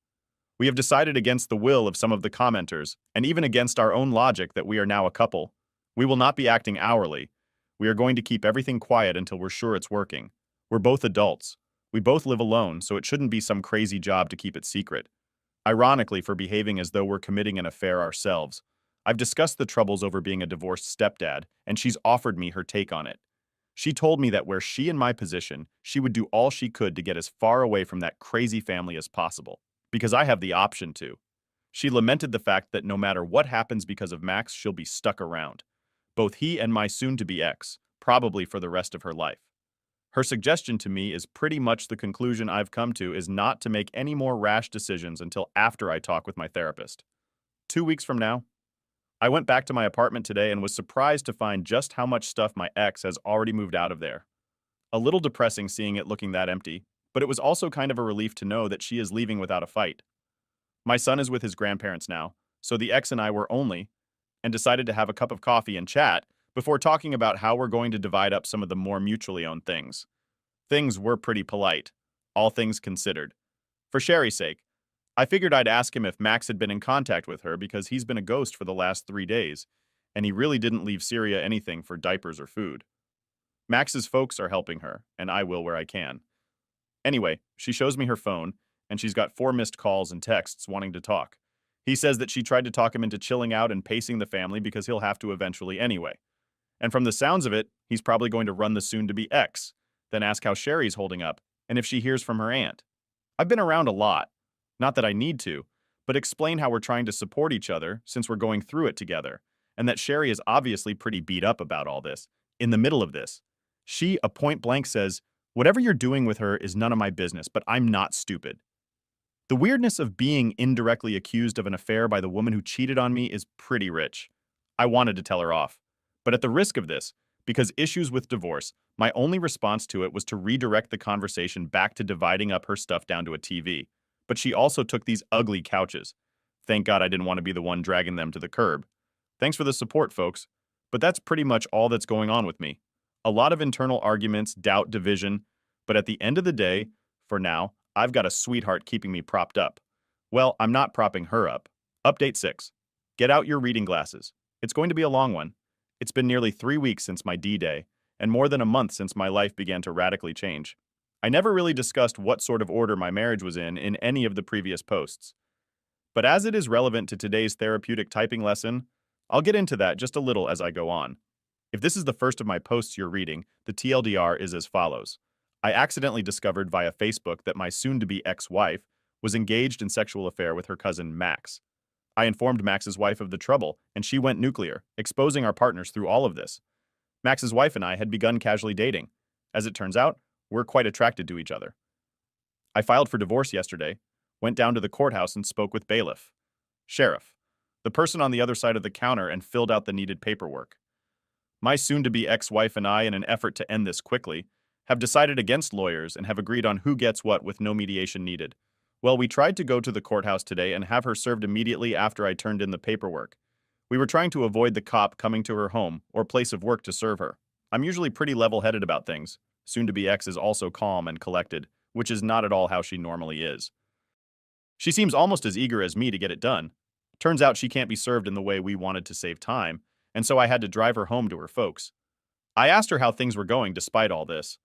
We have decided against the will of some of the commenters, and even against our own logic that we are now a couple. We will not be acting hourly. We are going to keep everything quiet until we're sure it's working. We're both adults. We both live alone, so it shouldn't be some crazy job to keep it secret. Ironically, for behaving as though we're committing an affair ourselves. I've discussed the troubles over being a divorced stepdad, and she's offered me her take on it. She told me that were she in my position, she would do all she could to get as far away from that crazy family as possible, because I have the option to. She lamented the fact that no matter what happens because of Max, she'll be stuck around. Both he and my soon-to-be ex, probably for the rest of her life. Her suggestion to me is pretty much the conclusion I've come to is not to make any more rash decisions until after I talk with my therapist. 2 weeks from now, I went back to my apartment today and was surprised to find just how much stuff my ex has already moved out of there. A little depressing seeing it looking that empty, but it was also kind of a relief to know that she is leaving without a fight. My son is with his grandparents now, so the ex and I were only, and decided to have a cup of coffee and chat before talking about how we're going to divide up some of the more mutually owned things. Things were pretty polite, all things considered. For Sherry's sake, I figured I'd ask him if Max had been in contact with her because he's been a ghost for the last 3 days, and he really didn't leave Syria anything for diapers or food. Max's folks are helping her, and I will where I can. Anyway, she shows me her phone, and she's got 4 missed calls and texts wanting to talk. He says that she tried to talk him into chilling out and pacing the family because he'll have to eventually anyway. And from the sounds of it, he's probably going to run the soon-to-be ex, then ask how Sherry's holding up and if she hears from her aunt. I've been around a lot, not that I need to, but explain how we're trying to support each other since we're going through it together, and that Sherry is obviously pretty beat up about all this. In the middle of this, she, a point blank, says, "Whatever you're doing with her is none of my business, but I'm not stupid." The weirdness of being indirectly accused of an affair by the woman who cheated on me is pretty rich. I wanted to tell her off. But at the risk of this, because issues with divorce, my only response to it was to redirect the conversation back to dividing up her stuff down to a TV. But she also took these ugly couches. Thank God I didn't want to be the one dragging them to the curb. Thanks for the support, folks. But that's pretty much all that's going on with me. A lot of internal arguments, doubt, division. But at the end of the day, for now, I've got a sweetheart keeping me propped up. Well, I'm not propping her up. Update 6. Get out your reading glasses. It's going to be a long one. It's been nearly 3 weeks since my D-Day, and more than a month since my life began to radically change. I never really discussed what sort of order my marriage was in any of the previous posts. But as it is relevant to today's therapeutic typing lesson, I'll get into that just a little as I go on. If this is the first of my posts you're reading, the TLDR is as follows. I accidentally discovered via Facebook that my soon-to-be ex-wife was engaged in sexual affair with her cousin Max. I informed Max's wife of the trouble, and she went nuclear, exposing our partners through all of this. Max's wife and I had begun casually dating. As it turns out, we're quite attracted to each other. I filed for divorce yesterday, went down to the courthouse and spoke with bailiff, sheriff, the person on the other side of the counter, and filled out the needed paperwork. My soon-to-be ex-wife and I, in an effort to end this quickly, have decided against lawyers and have agreed on who gets what with no mediation needed. Well, we tried to go to the courthouse today and have her served immediately after I turned in the paperwork. We were trying to avoid the cop coming to her home or place of work to serve her. I'm usually pretty level-headed about things. Soon-to-be ex is also calm and collected, which is not at all how she normally is. She seems almost as eager as me to get it done. Turns out she can't be served in the way we wanted to save time, and so I had to drive her home to her folks. I asked her how things were going despite all this.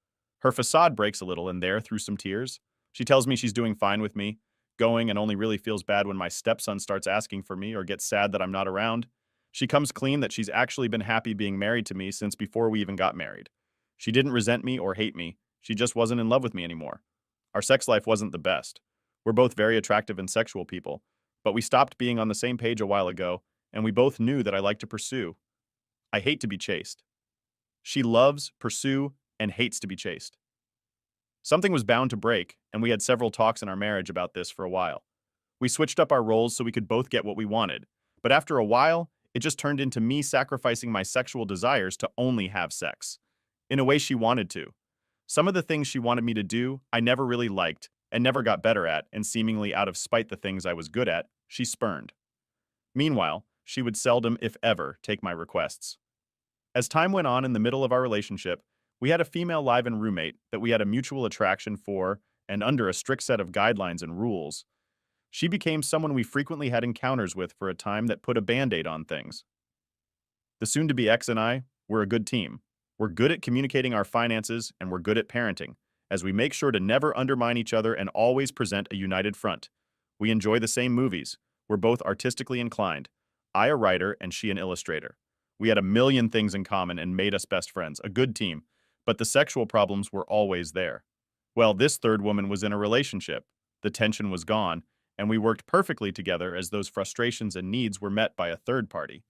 Her facade breaks a little and there, through some tears, she tells me she's doing fine with me, going, and only really feels bad when my stepson starts asking for me or gets sad that I'm not around. She comes clean that she's actually been happy being married to me since before we even got married. She didn't resent me or hate me, she just wasn't in love with me anymore. Our sex life wasn't the best. We're both very attractive and sexual people, but we stopped being on the same page a while ago, and we both knew that I like to pursue. I hate to be chased. She loves, pursue, and hates to be chased. Something was bound to break, and we had several talks in our marriage about this for a while. We switched up our roles so we could both get what we wanted, but after a while, it just turned into me sacrificing my sexual desires to only have sex. In a way she wanted to. Some of the things she wanted me to do, I never really liked, and never got better at, and seemingly out of spite the things I was good at, she spurned. Meanwhile, she would seldom, if ever, take my requests. As time went on in the middle of our relationship, we had a female live-in roommate that we had a mutual attraction for, and under a strict set of guidelines and rules. She became someone we frequently had encounters with for a time that put a band-aid on things. The soon-to-be ex and I were a good team. We're good at communicating our finances, and we're good at parenting, as we make sure to never undermine each other and always present a united front. We enjoy the same movies. We're both artistically inclined. I a writer and she an illustrator. We had a million things in common and made us best friends, a good team, but the sexual problems were always there. Well, this third woman was in a relationship. The tension was gone, and we worked perfectly together as those frustrations and needs were met by a third party.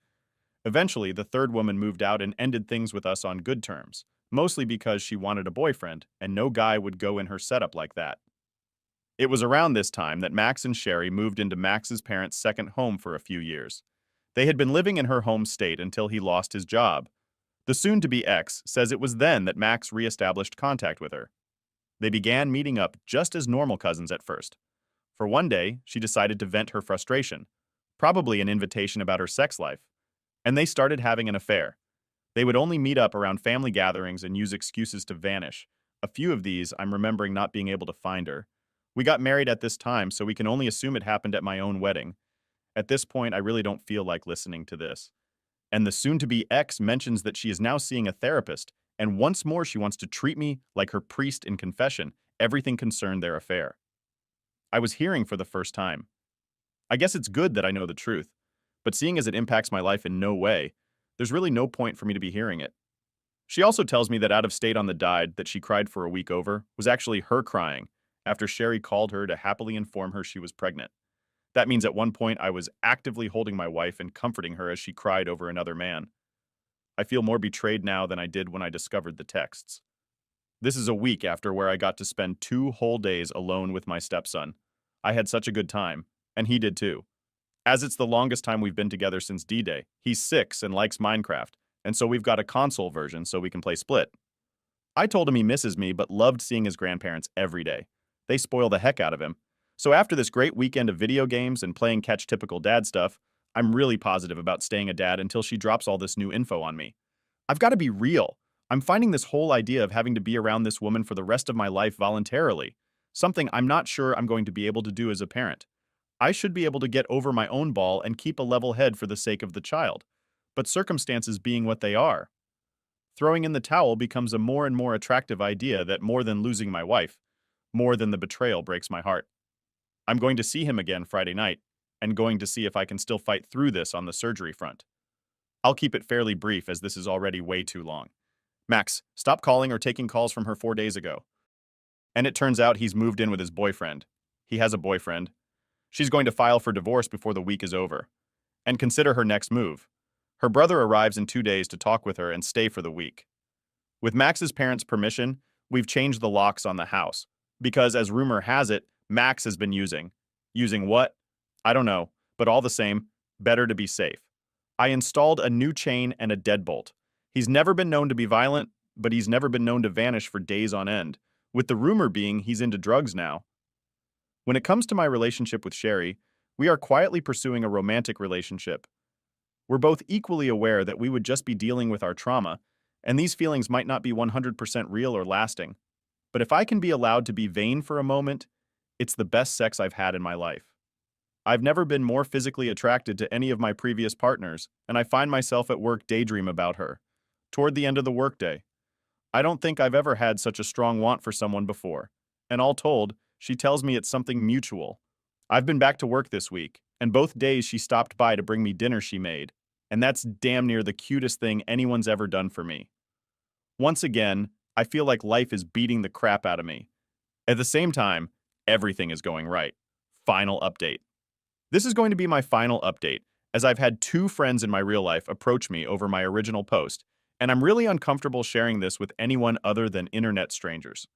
Eventually, the third woman moved out and ended things with us on good terms, mostly because she wanted a boyfriend, and no guy would go in her setup like that. It was around this time that Max and Sherry moved into Max's parents' second home for a few years. They had been living in her home state until he lost his job. The soon-to-be ex says it was then that Max reestablished contact with her. They began meeting up just as normal cousins at first. For one day, she decided to vent her frustration, probably an invitation about her sex life, and they started having an affair. They would only meet up around family gatherings and use excuses to vanish. A few of these, I'm remembering not being able to find her. We got married at this time, so we can only assume it happened at my own wedding. At this point, I really don't feel like listening to this. And the soon-to-be ex mentions that she is now seeing a therapist, and once more she wants to treat me like her priest in confession, everything concerned their affair. I was hearing for the first time. I guess it's good that I know the truth, but seeing as it impacts my life in no way, there's really no point for me to be hearing it. She also tells me that out of state on the died that she cried for a week over was actually her crying after Sherry called her to happily inform her she was pregnant. That means at one point I was actively holding my wife and comforting her as she cried over another man. I feel more betrayed now than I did when I discovered the texts. This is a week after where I got to spend 2 whole days alone with my stepson. I had such a good time, and he did too. As it's the longest time we've been together since D-Day, he's 6 and likes Minecraft, and so we've got a console version so we can play Split. I told him he misses me but loved seeing his grandparents every day. They spoil the heck out of him. So after this great weekend of video games and playing catch typical dad stuff, I'm really positive about staying a dad until she drops all this new info on me. I've got to be real. I'm finding this whole idea of having to be around this woman for the rest of my life voluntarily, something I'm not sure I'm going to be able to do as a parent. I should be able to get over my own ball and keep a level head for the sake of the child, but circumstances being what they are. Throwing in the towel becomes a more and more attractive idea that more than losing my wife, more than the betrayal breaks my heart. I'm going to see him again Friday night, and going to see if I can still fight through this on the surgery front. I'll keep it fairly brief as this is already way too long. Max, stop calling or taking calls from her 4 days ago. And it turns out he's moved in with his boyfriend. He has a boyfriend. She's going to file for divorce before the week is over. And consider her next move. Her brother arrives in 2 days to talk with her and stay for the week. With Max's parents' permission, we've changed the locks on the house, because as rumor has it, Max has been using. Using what? I don't know, but all the same, better to be safe. I installed a new chain and a deadbolt. He's never been known to be violent, but he's never been known to vanish for days on end, with the rumor being he's into drugs now. When it comes to my relationship with Sherry, we are quietly pursuing a romantic relationship. We're both equally aware that we would just be dealing with our trauma, and these feelings might not be 100% real or lasting. But if I can be allowed to be vain for a moment, it's the best sex I've had in my life. I've never been more physically attracted to any of my previous partners, and I find myself at work daydream about her. Toward the end of the workday. I don't think I've ever had such a strong want for someone before. And all told, she tells me it's something mutual. I've been back to work this week, and both days she stopped by to bring me dinner she made. And that's damn near the cutest thing anyone's ever done for me. Once again, I feel like life is beating the crap out of me. At the same time, everything is going right. Final update. This is going to be my final update, as I've had 2 friends in my real life approach me over my original post, and I'm really uncomfortable sharing this with anyone other than internet strangers.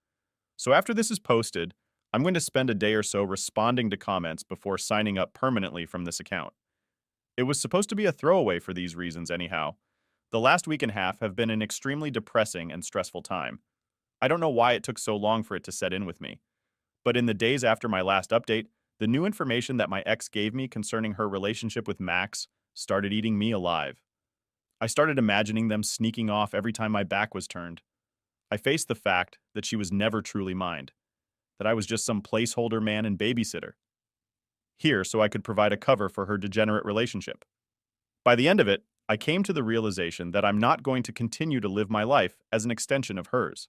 So after this is posted, I'm going to spend a day or so responding to comments before signing up permanently from this account. It was supposed to be a throwaway for these reasons anyhow. The last week and a half have been an extremely depressing and stressful time. I don't know why it took so long for it to set in with me. But in the days after my last update, the new information that my ex gave me concerning her relationship with Max started eating me alive. I started imagining them sneaking off every time my back was turned. I faced the fact that she was never truly mine, that I was just some placeholder man and babysitter, here so I could provide a cover for her degenerate relationship. By the end of it, I came to the realization that I'm not going to continue to live my life as an extension of hers.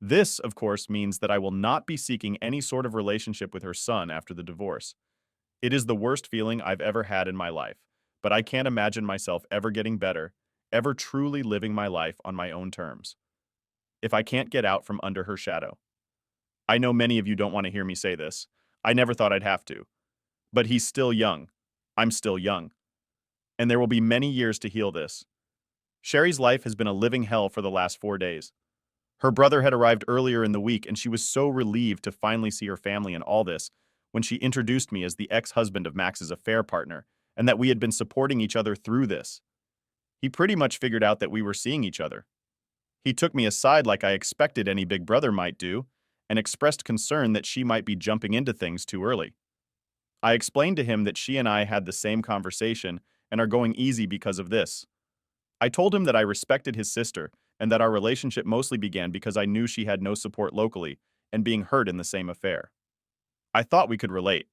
This, of course, means that I will not be seeking any sort of relationship with her son after the divorce. It is the worst feeling I've ever had in my life, but I can't imagine myself ever getting better, ever truly living my life on my own terms, if I can't get out from under her shadow. I know many of you don't want to hear me say this. I never thought I'd have to. But he's still young. I'm still young. And there will be many years to heal this. Sherry's life has been a living hell for the last 4 days. Her brother had arrived earlier in the week, and she was so relieved to finally see her family and all this when she introduced me as the ex-husband of Max's affair partner, and that we had been supporting each other through this. He pretty much figured out that we were seeing each other. He took me aside like I expected any big brother might do, and expressed concern that she might be jumping into things too early. I explained to him that she and I had the same conversation and are going easy because of this. I told him that I respected his sister and that our relationship mostly began because I knew she had no support locally and being hurt in the same affair. I thought we could relate.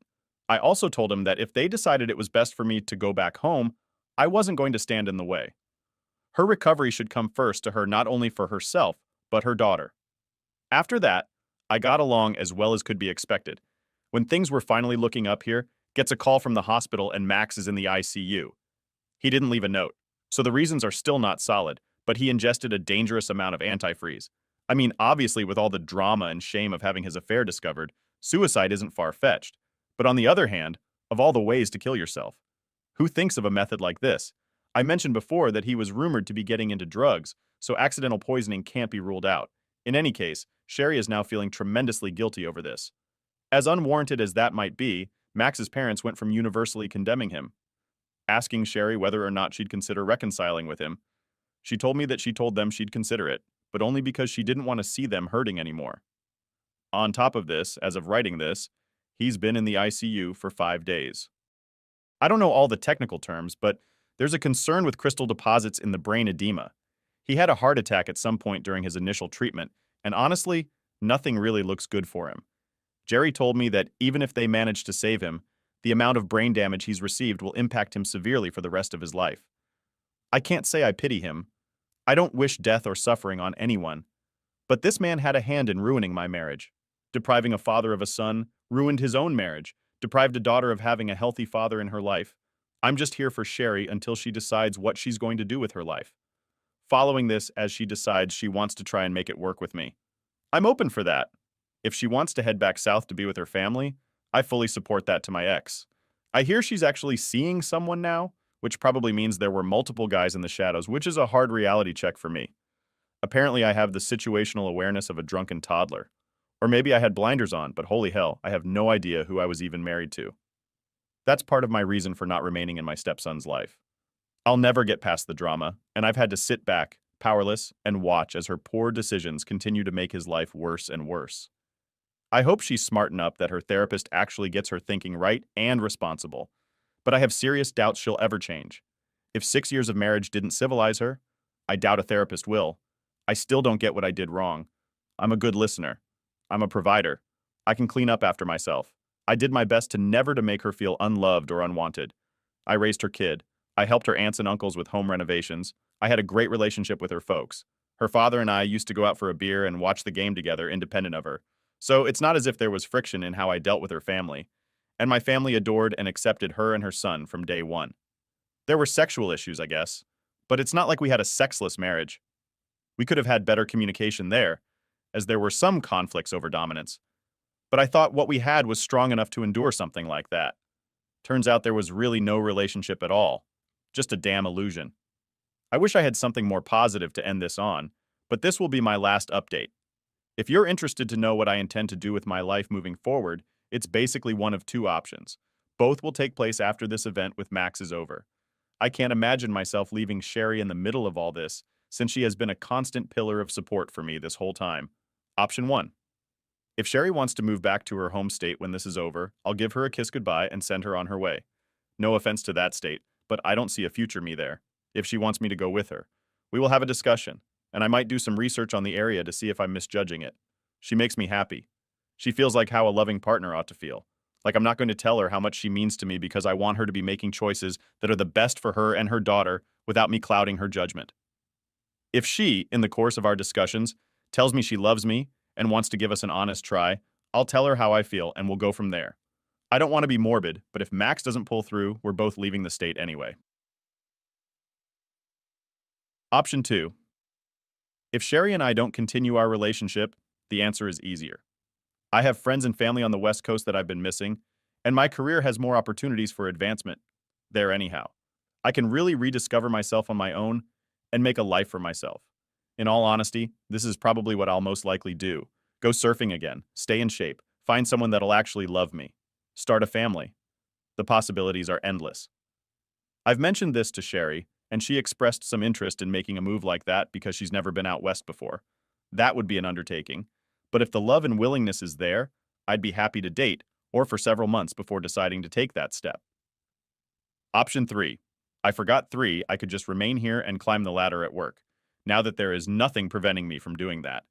I also told him that if they decided it was best for me to go back home, I wasn't going to stand in the way. Her recovery should come first to her not only for herself, but her daughter. After that, I got along as well as could be expected. When things were finally looking up here, gets a call from the hospital and Max is in the ICU. He didn't leave a note, so the reasons are still not solid, but he ingested a dangerous amount of antifreeze. I mean, obviously with all the drama and shame of having his affair discovered, suicide isn't far-fetched. But on the other hand, of all the ways to kill yourself, who thinks of a method like this? I mentioned before that he was rumored to be getting into drugs, so accidental poisoning can't be ruled out. In any case, Sherry is now feeling tremendously guilty over this. As unwarranted as that might be, Max's parents went from universally condemning him, asking Sherry whether or not she'd consider reconciling with him. She told me that she told them she'd consider it, but only because she didn't want to see them hurting anymore. On top of this, as of writing this, he's been in the ICU for 5 days. I don't know all the technical terms, but there's a concern with crystal deposits in the brain edema. He had a heart attack at some point during his initial treatment, and honestly, nothing really looks good for him. Jerry told me that even if they manage to save him, the amount of brain damage he's received will impact him severely for the rest of his life. I can't say I pity him. I don't wish death or suffering on anyone. But this man had a hand in ruining my marriage. Depriving a father of a son, ruined his own marriage, deprived a daughter of having a healthy father in her life. I'm just here for Sherry until she decides what she's going to do with her life. Following this as she decides she wants to try and make it work with me. I'm open for that. If she wants to head back south to be with her family, I fully support that to my ex. I hear she's actually seeing someone now, which probably means there were multiple guys in the shadows, which is a hard reality check for me. Apparently I have the situational awareness of a drunken toddler. Or maybe I had blinders on, but holy hell, I have no idea who I was even married to. That's part of my reason for not remaining in my stepson's life. I'll never get past the drama, and I've had to sit back, powerless, and watch as her poor decisions continue to make his life worse and worse. I hope she's smart enough that her therapist actually gets her thinking right and responsible, but I have serious doubts she'll ever change. If 6 years of marriage didn't civilize her, I doubt a therapist will. I still don't get what I did wrong. I'm a good listener. I'm a provider. I can clean up after myself. I did my best to never to make her feel unloved or unwanted. I raised her kid. I helped her aunts and uncles with home renovations. I had a great relationship with her folks. Her father and I used to go out for a beer and watch the game together independent of her. So it's not as if there was friction in how I dealt with her family. And my family adored and accepted her and her son from day one. There were sexual issues, I guess, but it's not like we had a sexless marriage. We could have had better communication there, as there were some conflicts over dominance. But I thought what we had was strong enough to endure something like that. Turns out there was really no relationship at all. Just a damn illusion. I wish I had something more positive to end this on, but this will be my last update. If you're interested to know what I intend to do with my life moving forward, it's basically one of two options. Both will take place after this event with Max is over. I can't imagine myself leaving Sherry in the middle of all this, since she has been a constant pillar of support for me this whole time. Option 1. If Sherry wants to move back to her home state when this is over, I'll give her a kiss goodbye and send her on her way. No offense to that state, but I don't see a future me there, if she wants me to go with her. We will have a discussion, and I might do some research on the area to see if I'm misjudging it. She makes me happy. She feels like how a loving partner ought to feel. Like I'm not going to tell her how much she means to me because I want her to be making choices that are the best for her and her daughter without me clouding her judgment. If she, in the course of our discussions, tells me she loves me and wants to give us an honest try, I'll tell her how I feel and we'll go from there. I don't want to be morbid, but if Max doesn't pull through, we're both leaving the state anyway. Option 2. If Sherry and I don't continue our relationship, the answer is easier. I have friends and family on the West Coast that I've been missing, and my career has more opportunities for advancement there anyhow. I can really rediscover myself on my own and make a life for myself. In all honesty, this is probably what I'll most likely do. Go surfing again, stay in shape, find someone that'll actually love me, start a family. The possibilities are endless. I've mentioned this to Sherry, and she expressed some interest in making a move like that because she's never been out west before. That would be an undertaking. But if the love and willingness is there, I'd be happy to date, or for several months before deciding to take that step. Option 3. I forgot 3, I could just remain here and climb the ladder at work, now that there is nothing preventing me from doing that.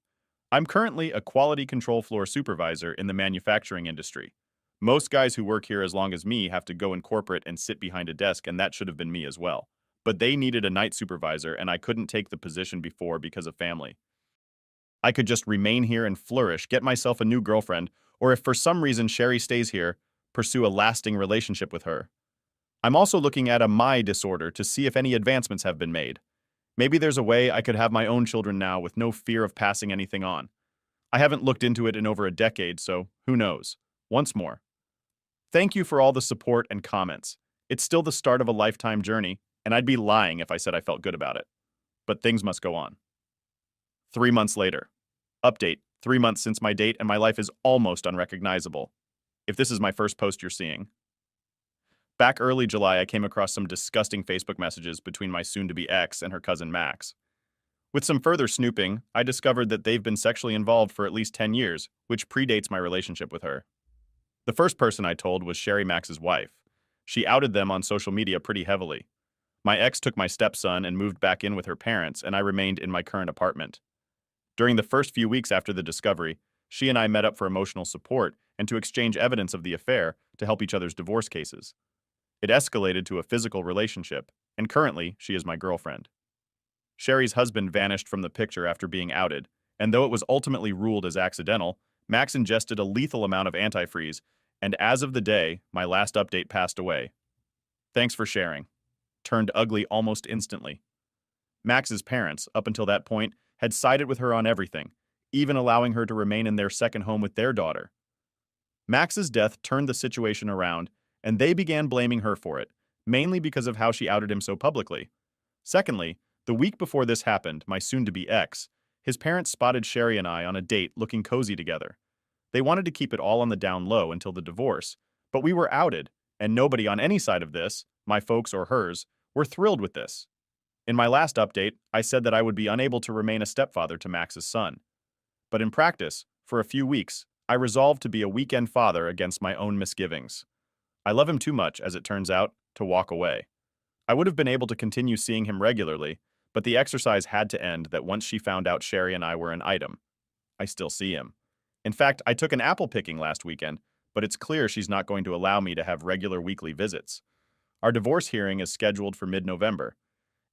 I'm currently a quality control floor supervisor in the manufacturing industry. Most guys who work here as long as me have to go in corporate and sit behind a desk, and that should have been me as well. But they needed a night supervisor, and I couldn't take the position before because of family. I could just remain here and flourish, get myself a new girlfriend, or if for some reason Sherry stays here, pursue a lasting relationship with her. I'm also looking at a my disorder to see if any advancements have been made. Maybe there's a way I could have my own children now with no fear of passing anything on. I haven't looked into it in over a decade, so who knows? Once more, thank you for all the support and comments. It's still the start of a lifetime journey, and I'd be lying if I said I felt good about it. But things must go on. 3 months later. Update, 3 months since my date and my life is almost unrecognizable. If this is my first post you're seeing. Back early July, I came across some disgusting Facebook messages between my soon-to-be ex and her cousin Max. With some further snooping, I discovered that they've been sexually involved for at least 10 years, which predates my relationship with her. The first person I told was Sherry Max's wife. She outed them on social media pretty heavily. My ex took my stepson and moved back in with her parents, and I remained in my current apartment. During the first few weeks after the discovery, she and I met up for emotional support and to exchange evidence of the affair to help each other's divorce cases. It escalated to a physical relationship, and currently, she is my girlfriend. Sherry's husband vanished from the picture after being outed, and though it was ultimately ruled as accidental, Max ingested a lethal amount of antifreeze, and as of the day, my last update passed away. Thanks for sharing. Turned ugly almost instantly. Max's parents, up until that point, had sided with her on everything, even allowing her to remain in their second home with their daughter. Max's death turned the situation around, and they began blaming her for it, mainly because of how she outed him so publicly. Secondly, the week before this happened, my soon-to-be ex, his parents spotted Sherry and I on a date looking cozy together. They wanted to keep it all on the down low until the divorce, but we were outed, and nobody on any side of this, my folks or hers, were thrilled with this. In my last update, I said that I would be unable to remain a stepfather to Max's son. But in practice, for a few weeks, I resolved to be a weekend father against my own misgivings. I love him too much, as it turns out, to walk away. I would have been able to continue seeing him regularly, but the exercise had to end that once she found out Sherry and I were an item. I still see him. In fact, I took an apple picking last weekend, but it's clear she's not going to allow me to have regular weekly visits. Our divorce hearing is scheduled for mid-November,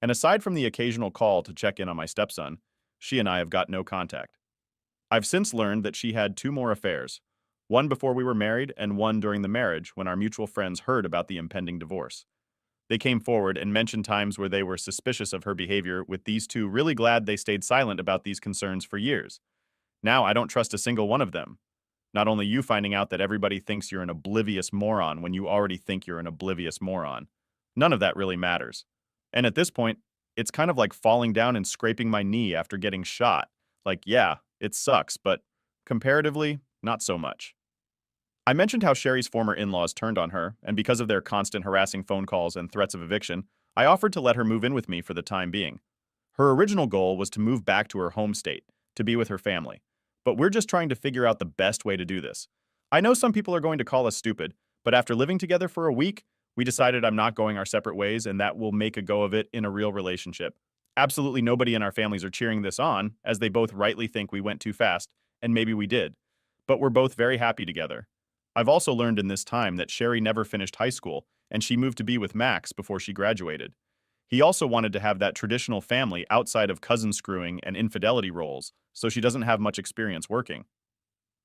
and aside from the occasional call to check in on my stepson, she and I have got no contact. I've since learned that she had 2 more affairs, one before we were married and one during the marriage when our mutual friends heard about the impending divorce. They came forward and mentioned times where they were suspicious of her behavior, with these 2 really glad they stayed silent about these concerns for years. Now I don't trust a single one of them. Not only you finding out that everybody thinks you're an oblivious moron when you already think you're an oblivious moron. None of that really matters. And at this point, it's kind of like falling down and scraping my knee after getting shot. Like, yeah, it sucks, but comparatively, not so much. I mentioned how Sherry's former in-laws turned on her, and because of their constant harassing phone calls and threats of eviction, I offered to let her move in with me for the time being. Her original goal was to move back to her home state, to be with her family. But we're just trying to figure out the best way to do this. I know some people are going to call us stupid, but after living together for a week, we decided I'm not going our separate ways and that we'll make a go of it in a real relationship. Absolutely nobody in our families are cheering this on, as they both rightly think we went too fast, and maybe we did. But we're both very happy together. I've also learned in this time that Sherry never finished high school, and she moved to be with Max before she graduated. He also wanted to have that traditional family outside of cousin screwing and infidelity roles, so she doesn't have much experience working.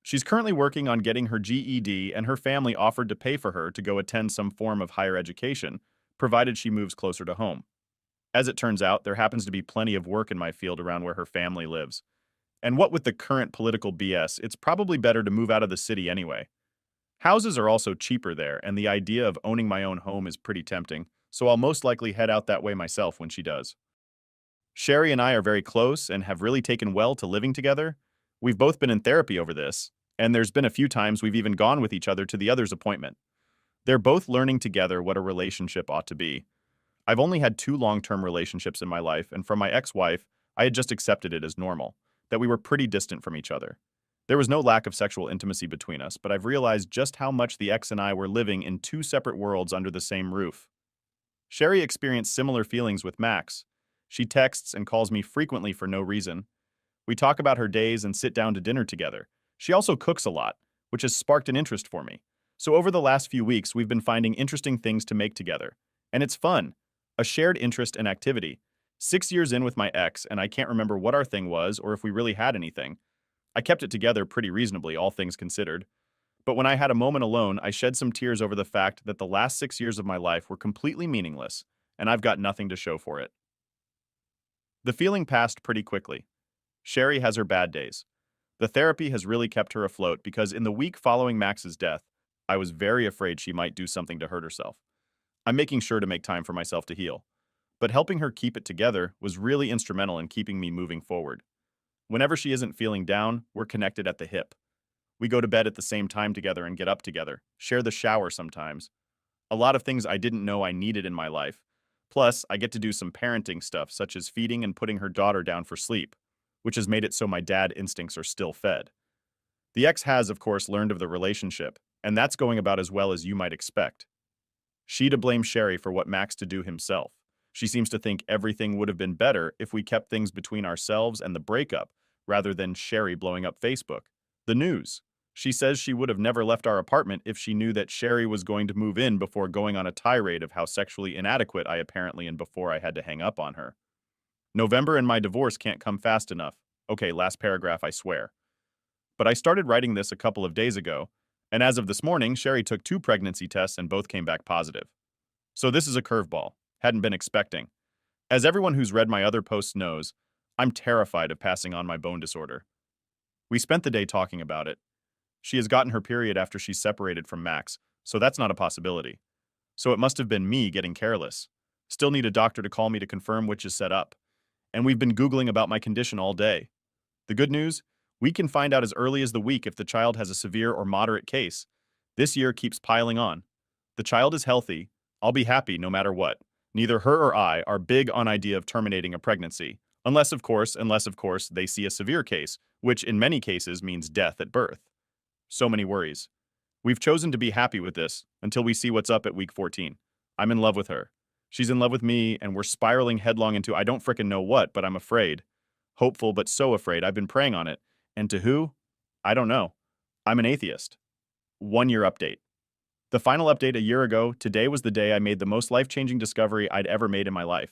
She's currently working on getting her GED, and her family offered to pay for her to go attend some form of higher education, provided she moves closer to home. As it turns out, there happens to be plenty of work in my field around where her family lives. And what with the current political BS, it's probably better to move out of the city anyway. Houses are also cheaper there, and the idea of owning my own home is pretty tempting, so I'll most likely head out that way myself when she does. Sherry and I are very close and have really taken well to living together. We've both been in therapy over this, and there's been a few times we've even gone with each other to the other's appointment. They're both learning together what a relationship ought to be. I've only had two long-term relationships in my life, and from my ex-wife, I had just accepted it as normal, that we were pretty distant from each other. There was no lack of sexual intimacy between us, but I've realized just how much the ex and I were living in two separate worlds under the same roof. Sherry experienced similar feelings with Max. She texts and calls me frequently for no reason. We talk about her days and sit down to dinner together. She also cooks a lot, which has sparked an interest for me. So over the last few weeks, we've been finding interesting things to make together. And it's fun. A shared interest and activity. 6 years in with my ex, and I can't remember what our thing was or if we really had anything. I kept it together pretty reasonably, all things considered. But when I had a moment alone, I shed some tears over the fact that the last 6 years of my life were completely meaningless, and I've got nothing to show for it. The feeling passed pretty quickly. Sherry has her bad days. The therapy has really kept her afloat because in the week following Max's death, I was very afraid she might do something to hurt herself. I'm making sure to make time for myself to heal. But helping her keep it together was really instrumental in keeping me moving forward. Whenever she isn't feeling down, we're connected at the hip. We go to bed at the same time together and get up together, share the shower sometimes. A lot of things I didn't know I needed in my life. Plus, I get to do some parenting stuff such as feeding and putting her daughter down for sleep, which has made it so my dad instincts are still fed. The ex has, of course, learned of the relationship, and that's going about as well as you might expect. She to blame Sherry for what Max to do himself. She seems to think everything would have been better if we kept things between ourselves and the breakup, rather than Sherry blowing up Facebook. The news. She says she would have never left our apartment if she knew that Sherry was going to move in before going on a tirade of how sexually inadequate I apparently am before I had to hang up on her. November and my divorce can't come fast enough. Okay, last paragraph, I swear. But I started writing this a couple of days ago, and as of this morning, Sherry took 2 pregnancy tests and both came back positive. So this is a curveball. Hadn't been expecting. As everyone who's read my other posts knows, I'm terrified of passing on my bone disorder. We spent the day talking about it. She has gotten her period after she's separated from Max, so that's not a possibility. So it must have been me getting careless. Still need a doctor to call me to confirm which is set up. And we've been Googling about my condition all day. The good news? We can find out as early as the week if the child has a severe or moderate case. This year keeps piling on. The child is healthy. I'll be happy no matter what. Neither her or I are big on idea of terminating a pregnancy, unless of course, they see a severe case, which in many cases means death at birth. So many worries. We've chosen to be happy with this until we see what's up at week 14. I'm in love with her. She's in love with me, and we're spiraling headlong into I don't frickin' know what, but I'm afraid. Hopeful, but so afraid. I've been praying on it. And to who? I don't know. I'm an atheist. 1 year update. The final update a year ago, today was the day I made the most life-changing discovery I'd ever made in my life.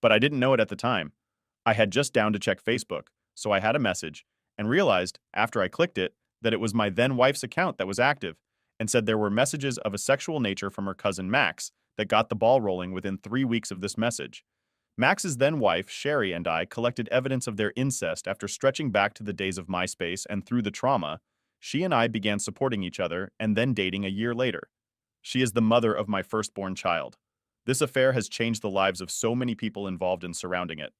But I didn't know it at the time. I had just down to check Facebook, so I had a message, and realized, after I clicked it, that it was my then-wife's account that was active, and said there were messages of a sexual nature from her cousin Max that got the ball rolling within 3 weeks of this message. Max's then-wife, Sherry, and I collected evidence of their incest after stretching back to the days of MySpace, and through the trauma, she and I began supporting each other and then dating a year later. She is the mother of my firstborn child. This affair has changed the lives of so many people involved in surrounding it.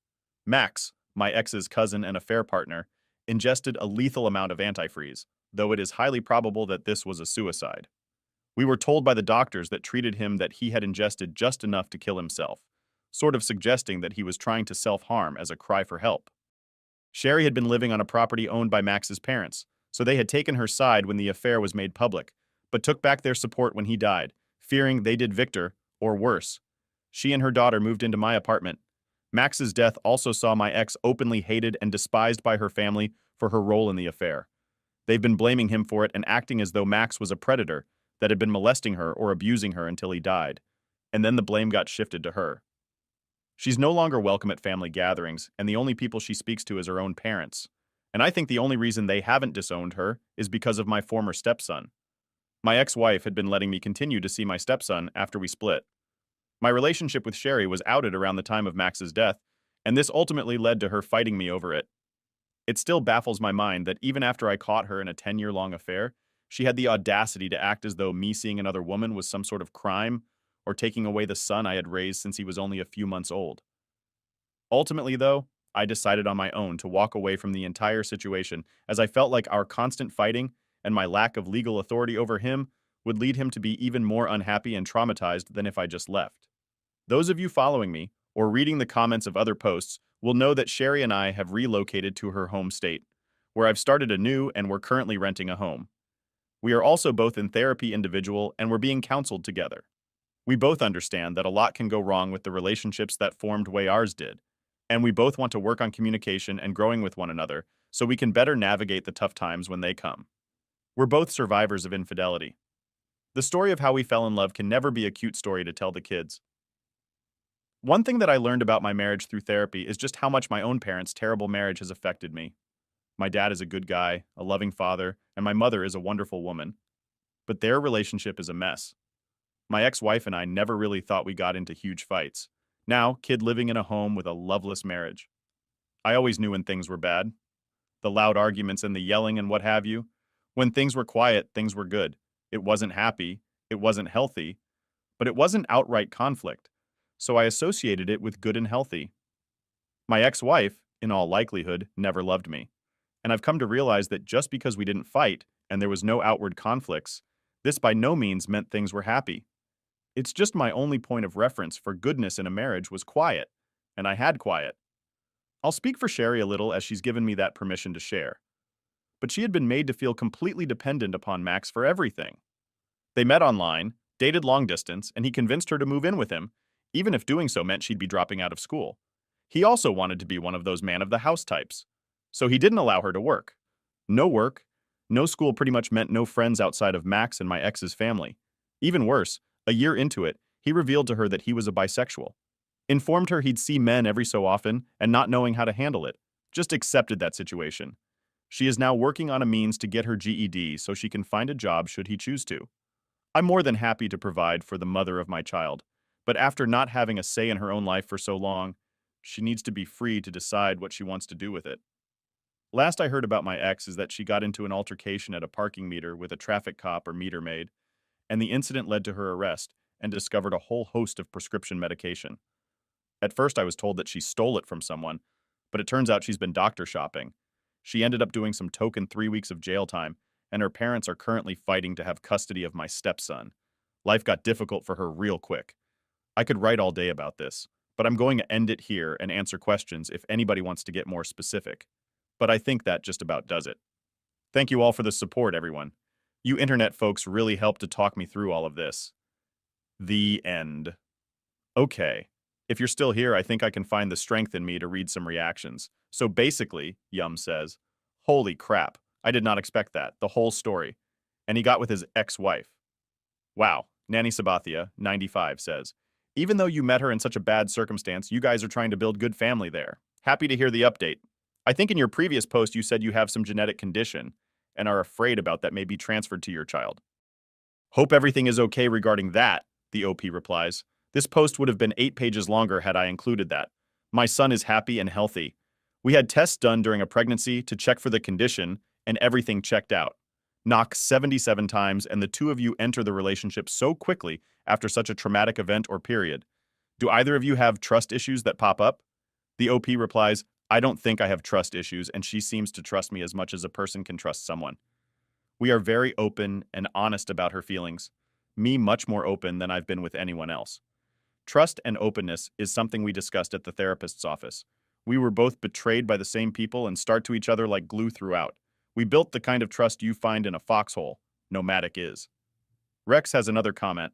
Max, my ex's cousin and affair partner, ingested a lethal amount of antifreeze, though it is highly probable that this was a suicide. We were told by the doctors that treated him that he had ingested just enough to kill himself, sort of suggesting that he was trying to self-harm as a cry for help. Sherry had been living on a property owned by Max's parents, so they had taken her side when the affair was made public, but took back their support when he died, fearing they did Victor, or worse. She and her daughter moved into my apartment. Max's death also saw my ex openly hated and despised by her family for her role in the affair. They've been blaming him for it and acting as though Max was a predator that had been molesting her or abusing her until he died, and then the blame got shifted to her. She's no longer welcome at family gatherings, and the only people she speaks to is her own parents. And I think the only reason they haven't disowned her is because of my former stepson. My ex-wife had been letting me continue to see my stepson after we split. My relationship with Sherry was outed around the time of Max's death, and this ultimately led to her fighting me over it. It still baffles my mind that even after I caught her in a 10-year-long affair, she had the audacity to act as though me seeing another woman was some sort of crime or taking away the son I had raised since he was only a few months old. Ultimately, though, I decided on my own to walk away from the entire situation as I felt like our constant fighting and my lack of legal authority over him would lead him to be even more unhappy and traumatized than if I just left. Those of you following me or reading the comments of other posts will know that Sherry and I have relocated to her home state, where I've started anew and we're currently renting a home. We are also both in therapy individual and we're being counseled together. We both understand that a lot can go wrong with the relationships that formed way ours did, and we both want to work on communication and growing with one another so we can better navigate the tough times when they come. We're both survivors of infidelity. The story of how we fell in love can never be a cute story to tell the kids. One thing that I learned about my marriage through therapy is just how much my own parents' terrible marriage has affected me. My dad is a good guy, a loving father, and my mother is a wonderful woman. But their relationship is a mess. My ex-wife and I never really thought we got into huge fights. Now, kid living in a home with a loveless marriage. I always knew when things were bad. The loud arguments and the yelling and what have you. When things were quiet, things were good. It wasn't happy, it wasn't healthy, but it wasn't outright conflict. So I associated it with good and healthy. My ex-wife, in all likelihood, never loved me. And I've come to realize that just because we didn't fight and there was no outward conflicts, this by no means meant things were happy. It's just my only point of reference for goodness in a marriage was quiet, and I had quiet. I'll speak for Sherry a little as she's given me that permission to share. But she had been made to feel completely dependent upon Max for everything. They met online, dated long distance, and he convinced her to move in with him, even if doing so meant she'd be dropping out of school. He also wanted to be one of those man-of-the-house types. So he didn't allow her to work. No work, no school pretty much meant no friends outside of Max and my ex's family. Even worse, a year into it, he revealed to her that he was a bisexual. Informed her he'd see men every so often and not knowing how to handle it. Just accepted that situation. She is now working on a means to get her GED so she can find a job should he choose to. I'm more than happy to provide for the mother of my child, but after not having a say in her own life for so long, she needs to be free to decide what she wants to do with it. Last I heard about my ex is that she got into an altercation at a parking meter with a traffic cop or meter maid, and the incident led to her arrest and discovered a whole host of prescription medication. At first I was told that she stole it from someone, but it turns out she's been doctor shopping. She ended up doing some token 3 weeks of jail time, and her parents are currently fighting to have custody of my stepson. Life got difficult for her real quick. I could write all day about this, but I'm going to end it here and answer questions if anybody wants to get more specific. But I think that just about does it. Thank you all for the support, everyone. You internet folks really helped to talk me through all of this. The end. Okay. If you're still here, I think I can find the strength in me to read some reactions. So basically, Yum says, holy crap, I did not expect that, the whole story. And he got with his ex-wife. Wow, Nanny Sabathia, 95, says, even though you met her in such a bad circumstance, you guys are trying to build good family there. Happy to hear the update. I think in your previous post you said you have some genetic condition and are afraid about that may be transferred to your child. Hope everything is okay regarding that, the OP replies. This post would have been 8 pages longer had I included that. My son is happy and healthy. We had tests done during a pregnancy to check for the condition, and everything checked out. Knock 77 times, and the two of you enter the relationship so quickly after such a traumatic event or period. Do either of you have trust issues that pop up? The OP replies, I don't think I have trust issues, and she seems to trust me as much as a person can trust someone. We are very open and honest about her feelings. Me much more open than I've been with anyone else. Trust and openness is something we discussed at the therapist's office. We were both betrayed by the same people and stuck to each other like glue throughout. We built the kind of trust you find in a foxhole. Nomadic is. Rex has another comment.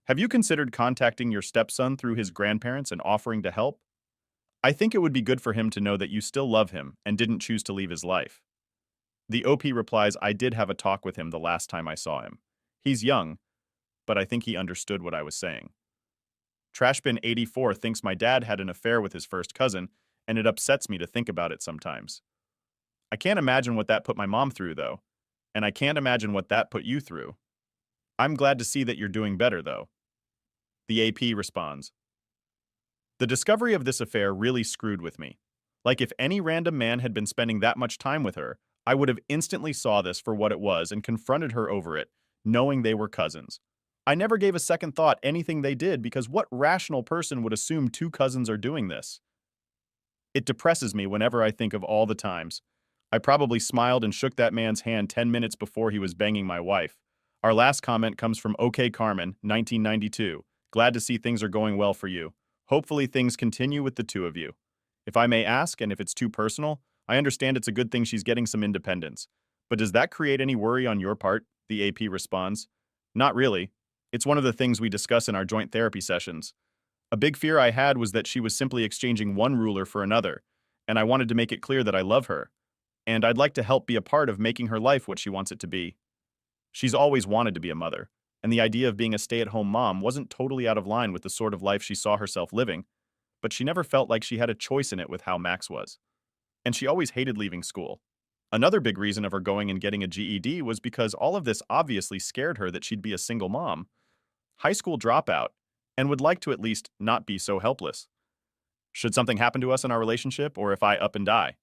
Have you considered contacting your stepson through his grandparents and offering to help? I think it would be good for him to know that you still love him and didn't choose to leave his life. The OP replies, I did have a talk with him the last time I saw him. He's young, but I think he understood what I was saying. Trashbin84 thinks my dad had an affair with his first cousin, and it upsets me to think about it sometimes. I can't imagine what that put my mom through, though, and I can't imagine what that put you through. I'm glad to see that you're doing better, though. The AP responds, the discovery of this affair really screwed with me. Like if any random man had been spending that much time with her, I would have instantly saw this for what it was and confronted her over it, knowing they were cousins. I never gave a second thought anything they did because what rational person would assume two cousins are doing this? It depresses me whenever I think of all the times. I probably smiled and shook that man's hand 10 minutes before he was banging my wife. Our last comment comes from OK Carmen, 1992. Glad to see things are going well for you. Hopefully things continue with the two of you. If I may ask, and if it's too personal, I understand it's a good thing she's getting some independence. But does that create any worry on your part? The AP responds. Not really. It's one of the things we discuss in our joint therapy sessions. A big fear I had was that she was simply exchanging one ruler for another, and I wanted to make it clear that I love her, and I'd like to help be a part of making her life what she wants it to be. She's always wanted to be a mother, and the idea of being a stay-at-home mom wasn't totally out of line with the sort of life she saw herself living, but she never felt like she had a choice in it with how Max was. And she always hated leaving school. Another big reason of her going and getting a GED was because all of this obviously scared her that she'd be a single mom, high school dropout, and would like to at least not be so helpless. Should something happen to us in our relationship, or if I up and die,